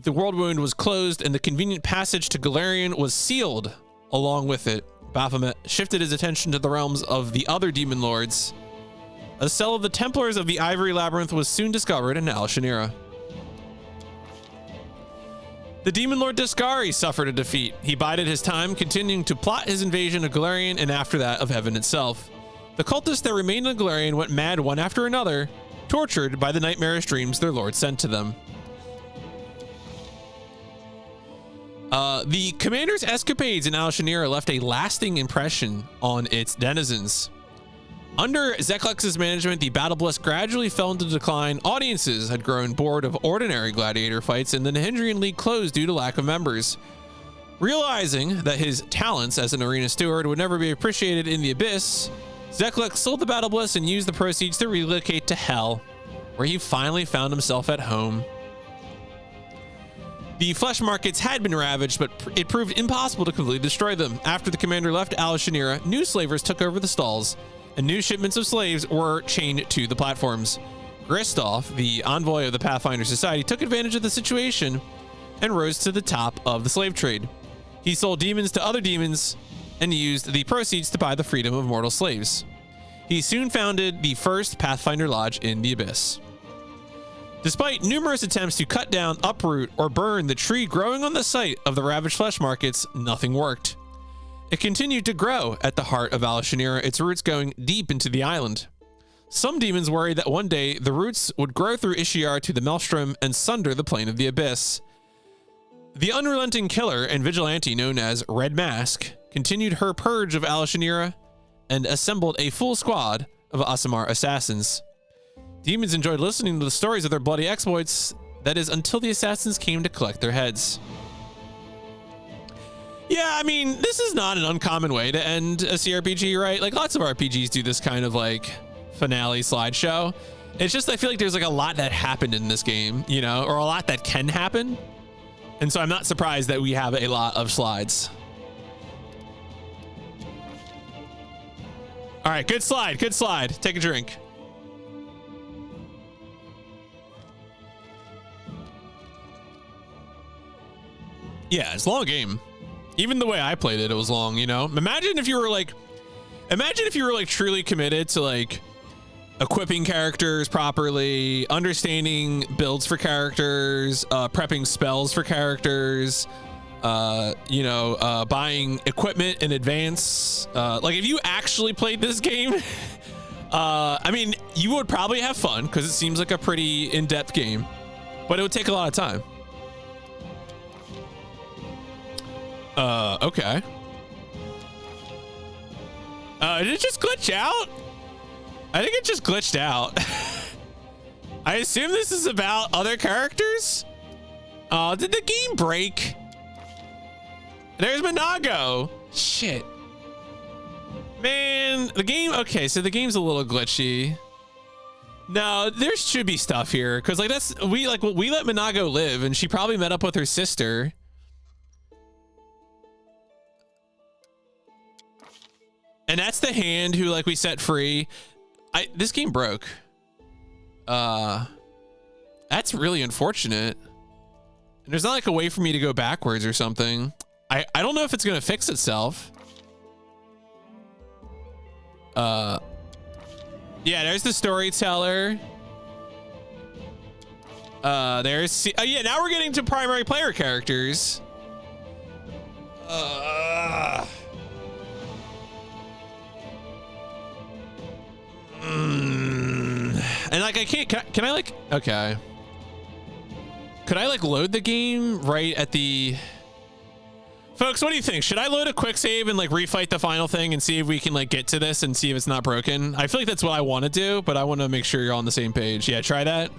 The world wound was closed, and the convenient passage to Galarian was sealed along with it. Baphomet shifted his attention to the realms of the other demon lords. A cell of the Templars of the Ivory Labyrinth was soon discovered in Al Shanira. The Demon Lord Discari suffered a defeat. He bided his time, continuing to plot his invasion of Galarian and after that of heaven itself. The cultists that remained in Galarian went mad one after another, tortured by the nightmarish dreams their lord sent to them. The commander's escapades in Al Shanira left a lasting impression on its denizens. Under Zeklex's management, the Battle Bliss gradually fell into decline. Audiences had grown bored of ordinary gladiator fights, and the Nahindrian League closed due to lack of members. Realizing that his talents as an arena steward would never be appreciated in the Abyss, Zeklex sold the Battle Bliss and used the proceeds to relocate to Hell, where he finally found himself at home. The flesh markets had been ravaged, but it proved impossible to completely destroy them. After the commander left Al Shanira, new slavers took over the stalls, and new shipments of slaves were chained to the platforms. Gristolf, the envoy of the Pathfinder Society, took advantage of the situation and rose to the top of the slave trade. He sold demons to other demons and used the proceeds to buy the freedom of mortal slaves. He soon founded the first Pathfinder Lodge in the Abyss. Despite numerous attempts to cut down, uproot, or burn the tree growing on the site of the ravaged flesh markets, nothing worked. It continued to grow at the heart of Al Shanira, its roots going deep into the island. Some demons worried that one day the roots would grow through Ishiar to the Maelstrom and sunder the plane of the Abyss. The unrelenting killer and vigilante known as Red Mask continued her purge of Al Shanira and assembled a full squad of Aasimar assassins. Demons enjoyed listening to the stories of their bloody exploits, that is, until the assassins came to collect their heads. Yeah, I mean, this is not an uncommon way to end a CRPG, right? Like, lots of RPGs do this kind of, like, finale slideshow. It's just, I feel like there's, like, a lot that happened in this game, you know, or a lot that can happen. And so I'm not surprised that we have a lot of slides. All right, good slide, good slide. Take a drink. Yeah, it's a long game. Even the way I played it, it was long, you know? Imagine if you were like truly committed to like equipping characters properly, understanding builds for characters, prepping spells for characters, buying equipment in advance. Like if you actually played this game, I mean, you would probably have fun because it seems like a pretty in-depth game, but it would take a lot of time. Okay. Did it just glitch out? I think it just glitched out. I assume this is about other characters? Did the game break? There's Minago. Shit. Man, the game, okay, so the game's a little glitchy. No, there should be stuff here, because like we let Minago live, and she probably met up with her sister. And that's the hand who like we set free. This game broke. That's really unfortunate. And there's not like a way for me to go backwards or something. I don't know if it's gonna fix itself. Yeah, there's the storyteller. Yeah, now we're getting to primary player characters. And like I can't, can I like, okay. Could I like load the game right at the, folks, what do you think? Should I load a quick save and like refight the final thing and see if we can like get to this and see if it's not broken? I feel like that's what I want to do, but I want to make sure you're on the same page. Yeah, try that.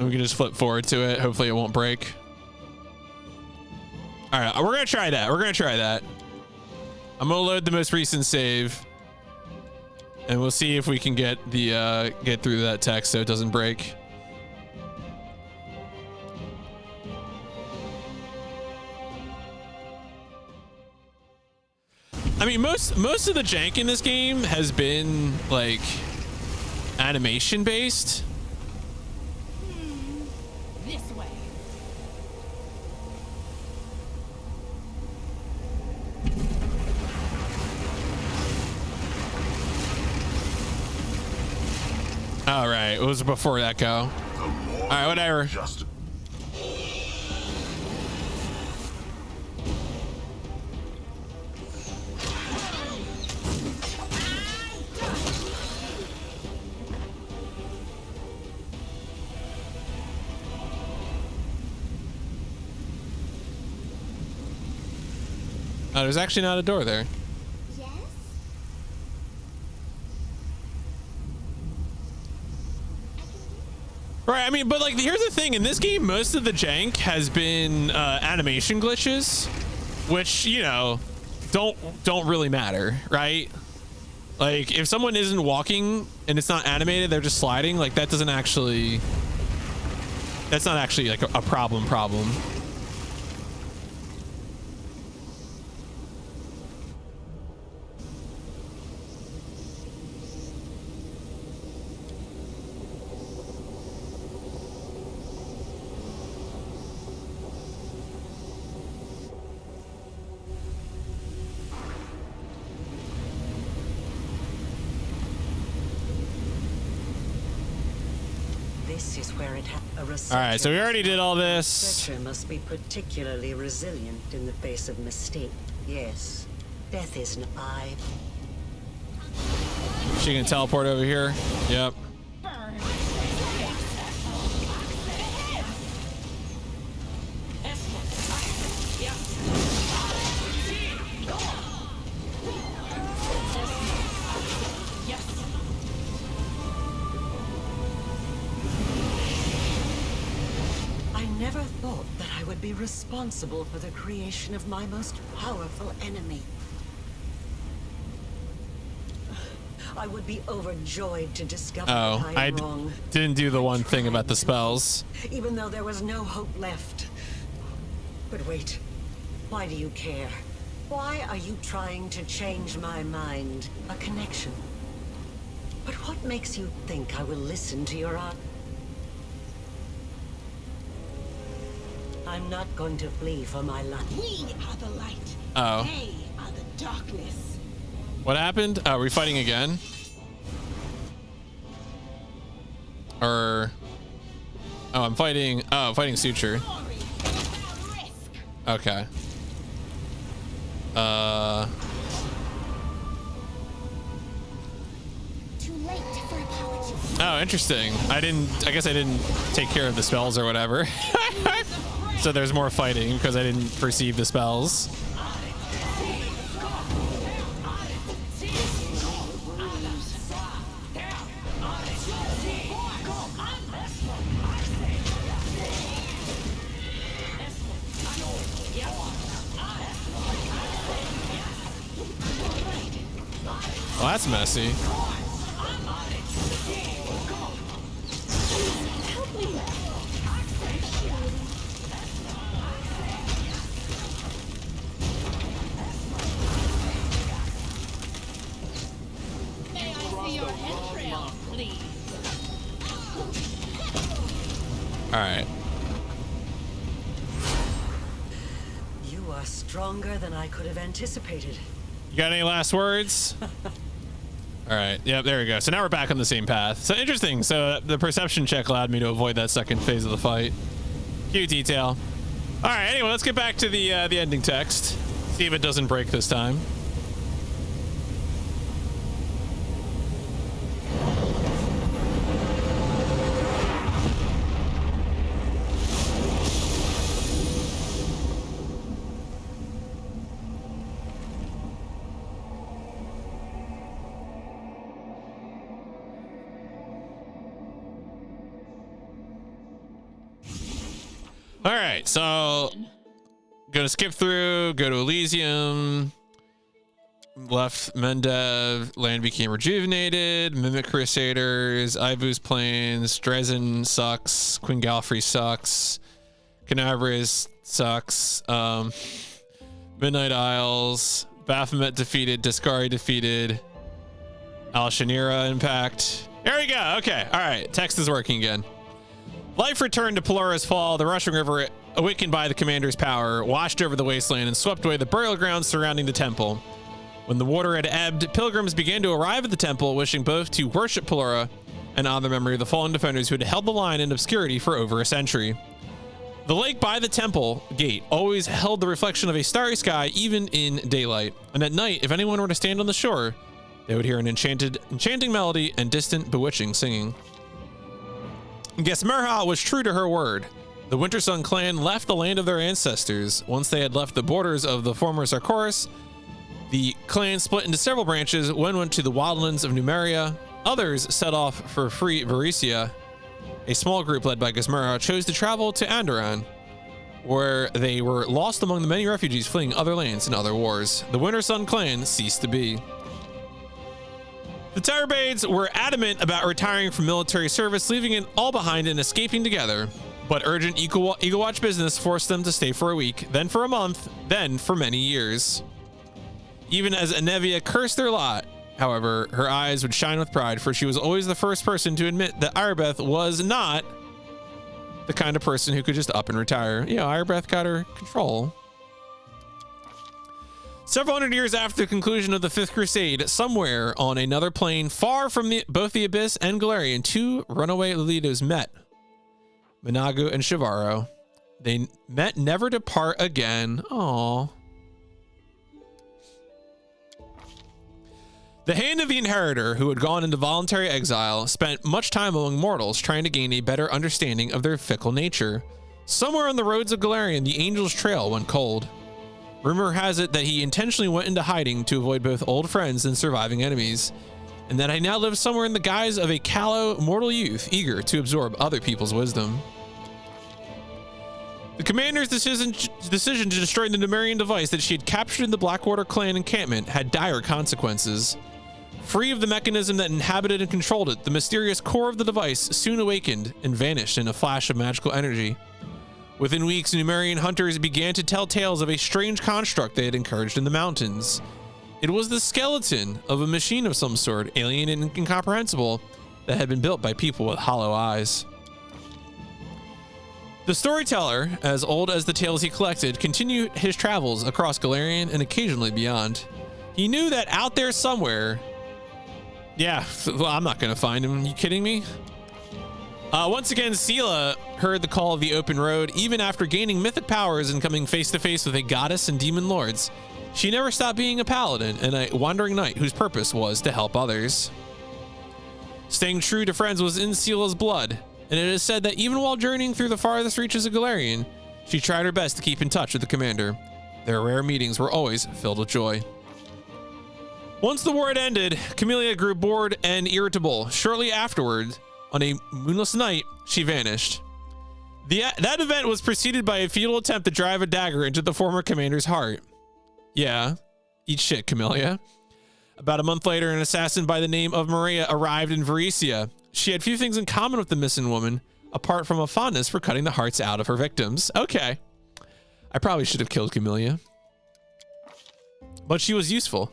And we can just flip forward to it. Hopefully it won't break. All right, we're gonna try that. We're gonna try that. I'm gonna load the most recent save, and we'll see if we can get the get through that text so it doesn't break. I mean, most of the jank in this game has been like animation based. This way. All right, it was before that go. All right, whatever. Oh, there's actually not a door there. Yes? Right, I mean, but like, here's the thing. In this game, most of the jank has been animation glitches, which, you know, don't really matter, right? Like, if someone isn't walking and it's not animated, they're just sliding, like, that doesn't actually... That's not actually, like, a problem. This is where it All right, so we already did all this. Researcher must be particularly resilient in the face of mistake. Yes, death is an eye. She can teleport over here. Yep. I never thought that I would be responsible for the creation of my most powerful enemy. I would be overjoyed to discover that I am wrong. Didn't do the one thing about the spells. Even though there was no hope left. But wait, why do you care? Why are you trying to change my mind? A connection. But what makes you think I will listen to your art? I'm not going to flee for my life. We are the light. Oh. They are the darkness. What happened? Oh, are we fighting again? Or... Oh, I'm fighting... Oh, I'm fighting Suture. Okay. Too late for apologies. Oh, interesting. I guess I didn't take care of the spells or whatever. So there's more fighting because I didn't perceive the spells. Well, that's messy. May I see your entrails, please? All right. You are stronger than I could have anticipated. You got any last words? All right. Yep, there we go. So now we're back on the same path. So interesting. So the perception check allowed me to avoid that second phase of the fight. Cute detail. All right. Anyway, let's get back to the ending text. See if it doesn't break this time. All right, so gonna skip through, go to Elysium. Left Mendev, land became rejuvenated. Mimic Crusaders, Ivus Plains, Dresden sucks. Queen Galfrey sucks. Canabris sucks. Midnight Isles, Baphomet defeated, Discari defeated. Al Shanira impact. There we go. Okay. All right. Text is working again. Life returned to Pelora's Fall. The rushing river, awakened by the commander's power, washed over the wasteland and swept away the burial grounds surrounding the temple. When the water had ebbed, pilgrims began to arrive at the temple, wishing both to worship Pelora and honor the memory of the fallen defenders who had held the line in obscurity for over a century. The lake by the temple gate always held the reflection of a starry sky, even in daylight. And at night, if anyone were to stand on the shore, they would hear an enchanting melody and distant, bewitching singing. Gesmerha was true to her word. The Winter Sun clan left the land of their ancestors. Once they had left the borders of the former Sarkoris, the clan split into several branches. One went to the wildlands of Numeria. Others set off for free Varesia. A small group led by Gesmerha chose to travel to Andoran, where they were lost among the many refugees fleeing other lands and other wars. The Winter Sun clan ceased to be. The Terrabades were adamant about retiring from military service, leaving it all behind and escaping together. But urgent Eagle Watch business forced them to stay for a week, then for a month, then for many years. Even as Anevia cursed their lot, however, her eyes would shine with pride, for she was always the first person to admit that Irbeth was not the kind of person who could just up and retire. Yeah, Irbeth got her control. Several hundred years after the conclusion of the Fifth Crusade, somewhere on another plane far from both the Abyss and Galarian, two runaway Lolitos met. Minago and Shivaro. They met never to part again. Aww. The Hand of the Inheritor, who had gone into voluntary exile, spent much time among mortals trying to gain a better understanding of their fickle nature. Somewhere on the roads of Galarian, the Angel's Trail went cold. Rumor has it that he intentionally went into hiding to avoid both old friends and surviving enemies, and that he now lives somewhere in the guise of a callow, mortal youth eager to absorb other people's wisdom. The commander's decision to destroy the Numerian device that she had captured in the Blackwater clan encampment had dire consequences. Free of the mechanism that inhabited and controlled it, the mysterious core of the device soon awakened and vanished in a flash of magical energy. Within weeks, Numerian hunters began to tell tales of a strange construct they had encouraged in the mountains. It was the skeleton of a machine of some sort, alien and incomprehensible, that had been built by people with hollow eyes. The storyteller, as old as the tales he collected, continued his travels across Galarian and occasionally beyond. He knew that out there somewhere... Yeah, well, I'm not going to find him. Are you kidding me? Once again, Sela heard the call of the open road. Even after gaining mythic powers and coming face to face with a goddess and demon lords, she never stopped being a paladin and a wandering knight whose purpose was to help others. Staying true to friends was in Sela's blood, and it is said that even while journeying through the farthest reaches of Galarian, she tried her best to keep in touch with the commander. Their rare meetings were always filled with joy. Once the war had ended, Camellia grew bored and irritable. Shortly afterward, on a moonless night, she vanished. That event was preceded by a futile attempt to drive a dagger into the former commander's heart. Yeah, eat shit, Camellia. About a month later, an assassin by the name of Maria arrived in Varesia. She had few things in common with the missing woman, apart from a fondness for cutting the hearts out of her victims. Okay. I probably should have killed Camellia. But she was useful.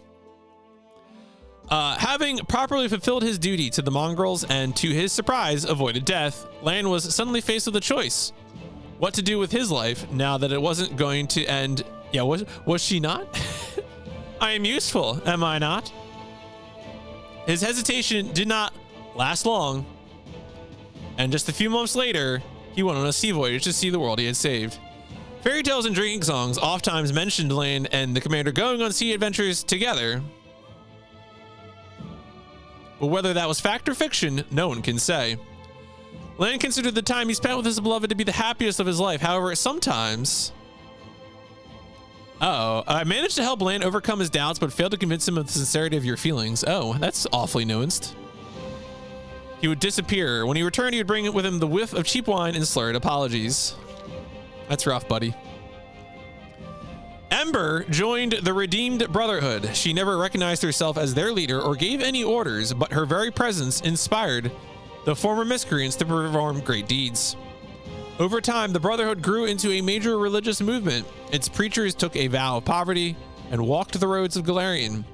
Having properly fulfilled his duty to the mongrels and, to his surprise, avoided death, Lan was suddenly faced with a choice. What to do with his life now that it wasn't going to end... Yeah, was she not? I am useful, am I not? His hesitation did not last long, and just a few months later, he went on a sea voyage to see the world he had saved. Fairy tales and drinking songs oftentimes mentioned Lan and the commander going on sea adventures together. But whether that was fact or fiction, no one can say. Lan considered the time he spent with his beloved to be the happiest of his life. However, sometimes... I managed to help Lan overcome his doubts, but failed to convince him of the sincerity of your feelings. Oh, that's awfully nuanced. He would disappear. When he returned, he would bring with him the whiff of cheap wine and slurred apologies. That's rough, buddy. Ember joined the Redeemed Brotherhood. She never recognized herself as their leader or gave any orders, but her very presence inspired the former miscreants to perform great deeds. Over time, the Brotherhood grew into a major religious movement. Its preachers took a vow of poverty and walked the roads of Galarian,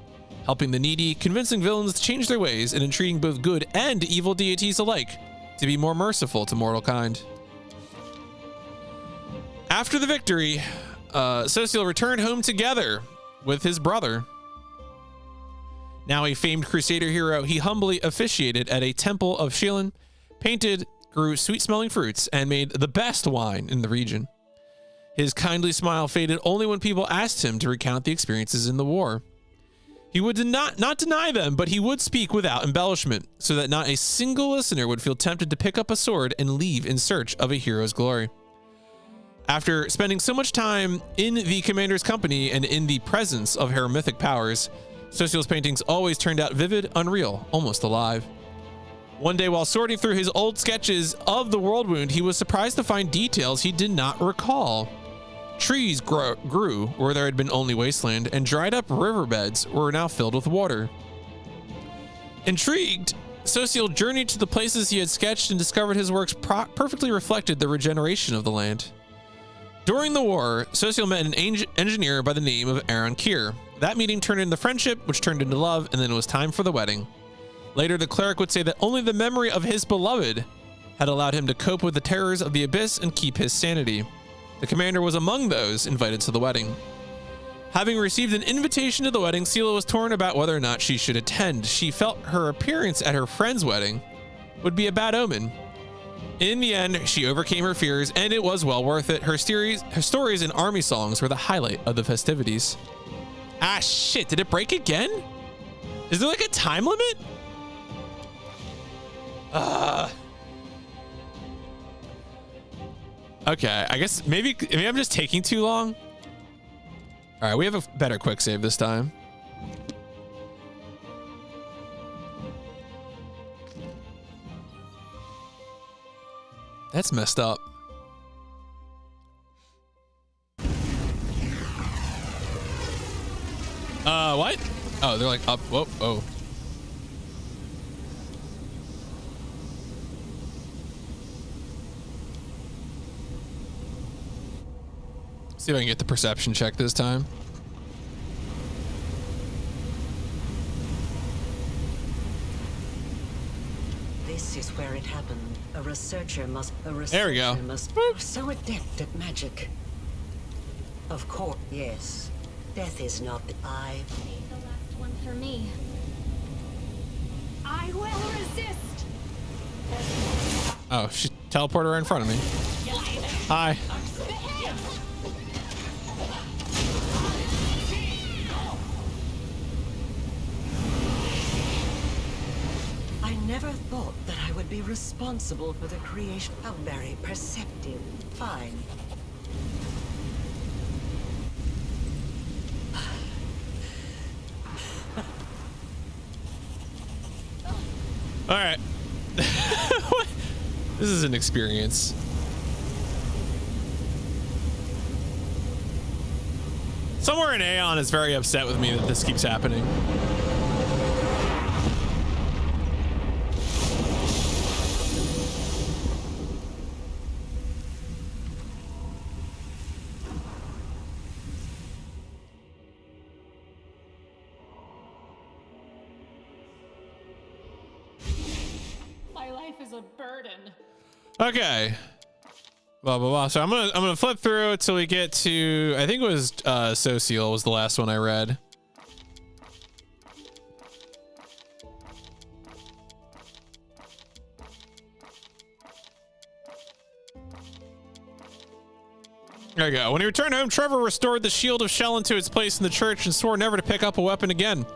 helping the needy, convincing villains to change their ways, and entreating both good and evil deities alike to be more merciful to mortal kind. After the victory, Sociel returned home together with his brother. Now a famed crusader hero, he humbly officiated at a temple of Shilin, painted, grew sweet-smelling fruits, and made the best wine in the region. His kindly smile faded only when people asked him to recount the experiences in the war. He would not deny them, but he would speak without embellishment, so that not a single listener would feel tempted to pick up a sword and leave in search of a hero's glory. After spending so much time in the commander's company and in the presence of her mythic powers, Sociel's paintings always turned out vivid, unreal, almost alive. One day, while sorting through his old sketches of the world wound, he was surprised to find details he did not recall. Trees grew where there had been only wasteland, and dried up riverbeds were now filled with water. Intrigued, Sociel journeyed to the places he had sketched and discovered his works perfectly reflected the regeneration of the land. During the war, Sociel met an engineer by the name of Aaron Kier. That meeting turned into friendship, which turned into love, and then it was time for the wedding. Later, the cleric would say that only the memory of his beloved had allowed him to cope with the terrors of the abyss and keep his sanity. The commander was among those invited to the wedding. Having received an invitation to the wedding, Sela was torn about whether or not she should attend. She felt her appearance at her friend's wedding would be a bad omen. In the end, she overcame her fears, and it was well worth it. Her stories and army songs were the highlight of the festivities. Ah, shit, did it break again? Is there like a time limit? Okay, I guess maybe I'm just taking too long. All right, we have a better quick save this time. That's messed up. What? Oh, they're like up. Whoa, oh. See if I can get the perception check this time. This is where it happened. A researcher must. There we go. So adept at magic. Of course, yes. Death is not the eye. Save the last one for me. I will resist. Oh, she teleported right in front of me. Hi. I never thought that I would be responsible for the creation. How very perceptive. Fine. All right. This is an experience. Somewhere in Aeon is very upset with me that this keeps happening. My life is a burden. Okay. Blah blah blah. So I'm gonna flip through until we get to, I think it was Sociel was the last one I read. There we go. When he returned home, Trevor restored the shield of Shellin to its place in the church and swore never to pick up a weapon again.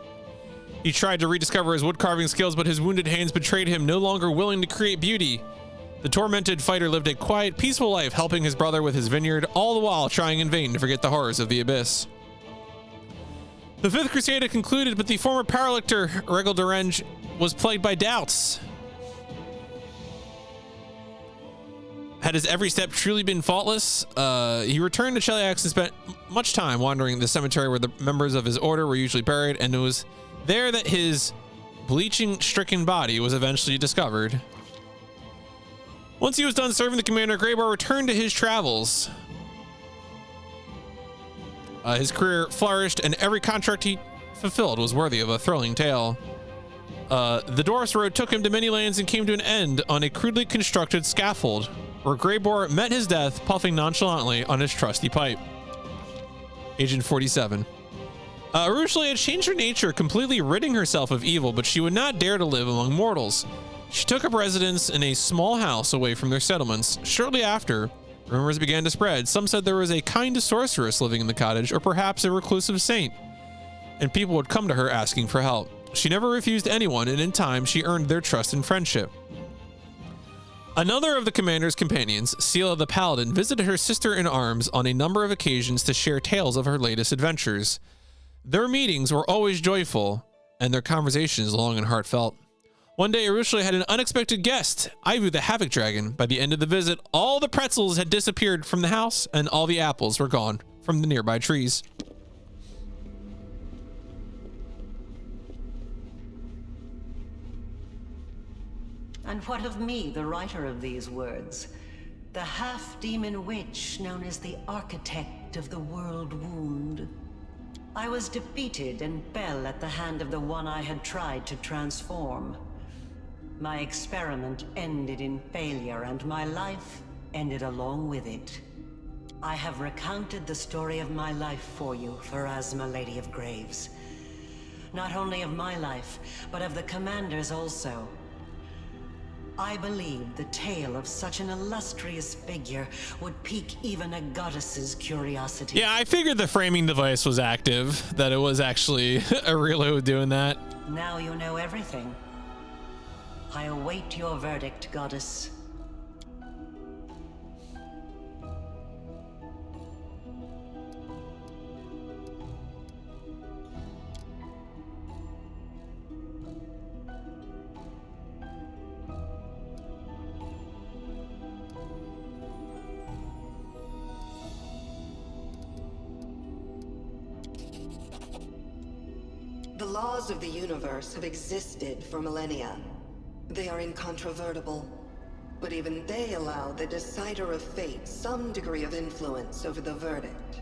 He tried to rediscover his woodcarving skills, but his wounded hands betrayed him, no longer willing to create beauty. The tormented fighter lived a quiet, peaceful life, helping his brother with his vineyard, all the while trying in vain to forget the horrors of the abyss. The Fifth Crusade had concluded, but the former paralictor, Regel Derenge, was plagued by doubts. Had his every step truly been faultless? He returned to Cheliax and spent much time wandering the cemetery where the members of his order were usually buried, and it was there that his bleaching-stricken body was eventually discovered. Once he was done serving the commander, Greybar returned to his travels. His career flourished, and every contract he fulfilled was worthy of a thrilling tale. The Dwarf's Road took him to many lands and came to an end on a crudely constructed scaffold, where Greybor met his death puffing nonchalantly on his trusty pipe. Agent 47. Urushli had changed her nature, completely ridding herself of evil, but she would not dare to live among mortals. She took up residence in a small house away from their settlements. Shortly after, rumors began to spread. Some said there was a kind sorceress living in the cottage, or perhaps a reclusive saint, and people would come to her asking for help. She never refused anyone, and in time, she earned their trust and friendship. Another of the commander's companions, Sela the Paladin, visited her sister-in-arms on a number of occasions to share tales of her latest adventures. Their meetings were always joyful, and their conversations long and heartfelt. One day, Urushli had an unexpected guest, Ivu the Havoc Dragon. By the end of the visit, all the pretzels had disappeared from the house, and all the apples were gone from the nearby trees. And what of me, the writer of these words? The half-demon witch known as the architect of the world wound. I was defeated and fell at the hand of the one I had tried to transform. My experiment ended in failure, and my life ended along with it. I have recounted the story of my life for you, Pharasma, Lady of Graves. Not only of my life, but of the commander's also. I believed the tale of such an illustrious figure would pique even a goddess's curiosity. Yeah, I figured the framing device was active, that it was actually Aurelio doing that. Now you know everything. I await your verdict, goddess. The laws of the universe have existed for millennia. They are incontrovertible, but even they allow the decider of fate some degree of influence over the verdict.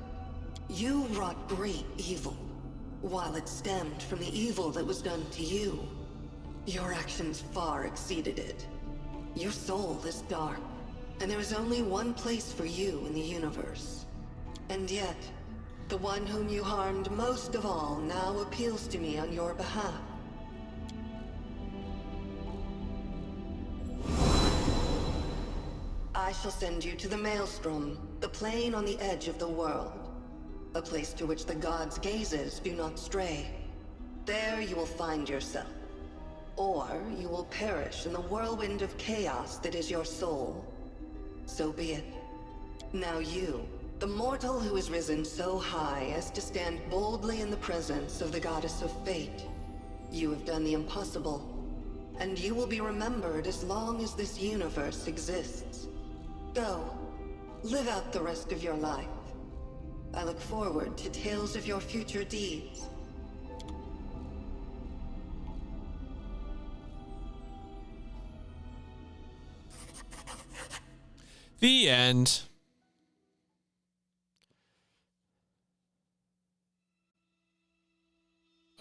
You wrought great evil, while it stemmed from the evil that was done to you. Your actions far exceeded it. Your soul is dark, and there is only one place for you in the universe. And yet, the one whom you harmed most of all now appeals to me on your behalf. I shall send you to the Maelstrom, the plane on the edge of the world. A place to which the gods' gazes do not stray. There you will find yourself. Or you will perish in the whirlwind of chaos that is your soul. So be it. Now you, the mortal who has risen so high as to stand boldly in the presence of the goddess of fate. You have done the impossible, and you will be remembered as long as this universe exists. Go, live out the rest of your life. I look forward to tales of your future deeds. The end.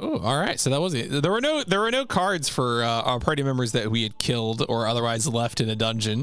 Oh, all right. So that was it. There were no cards for our party members that we had killed or otherwise left in a dungeon.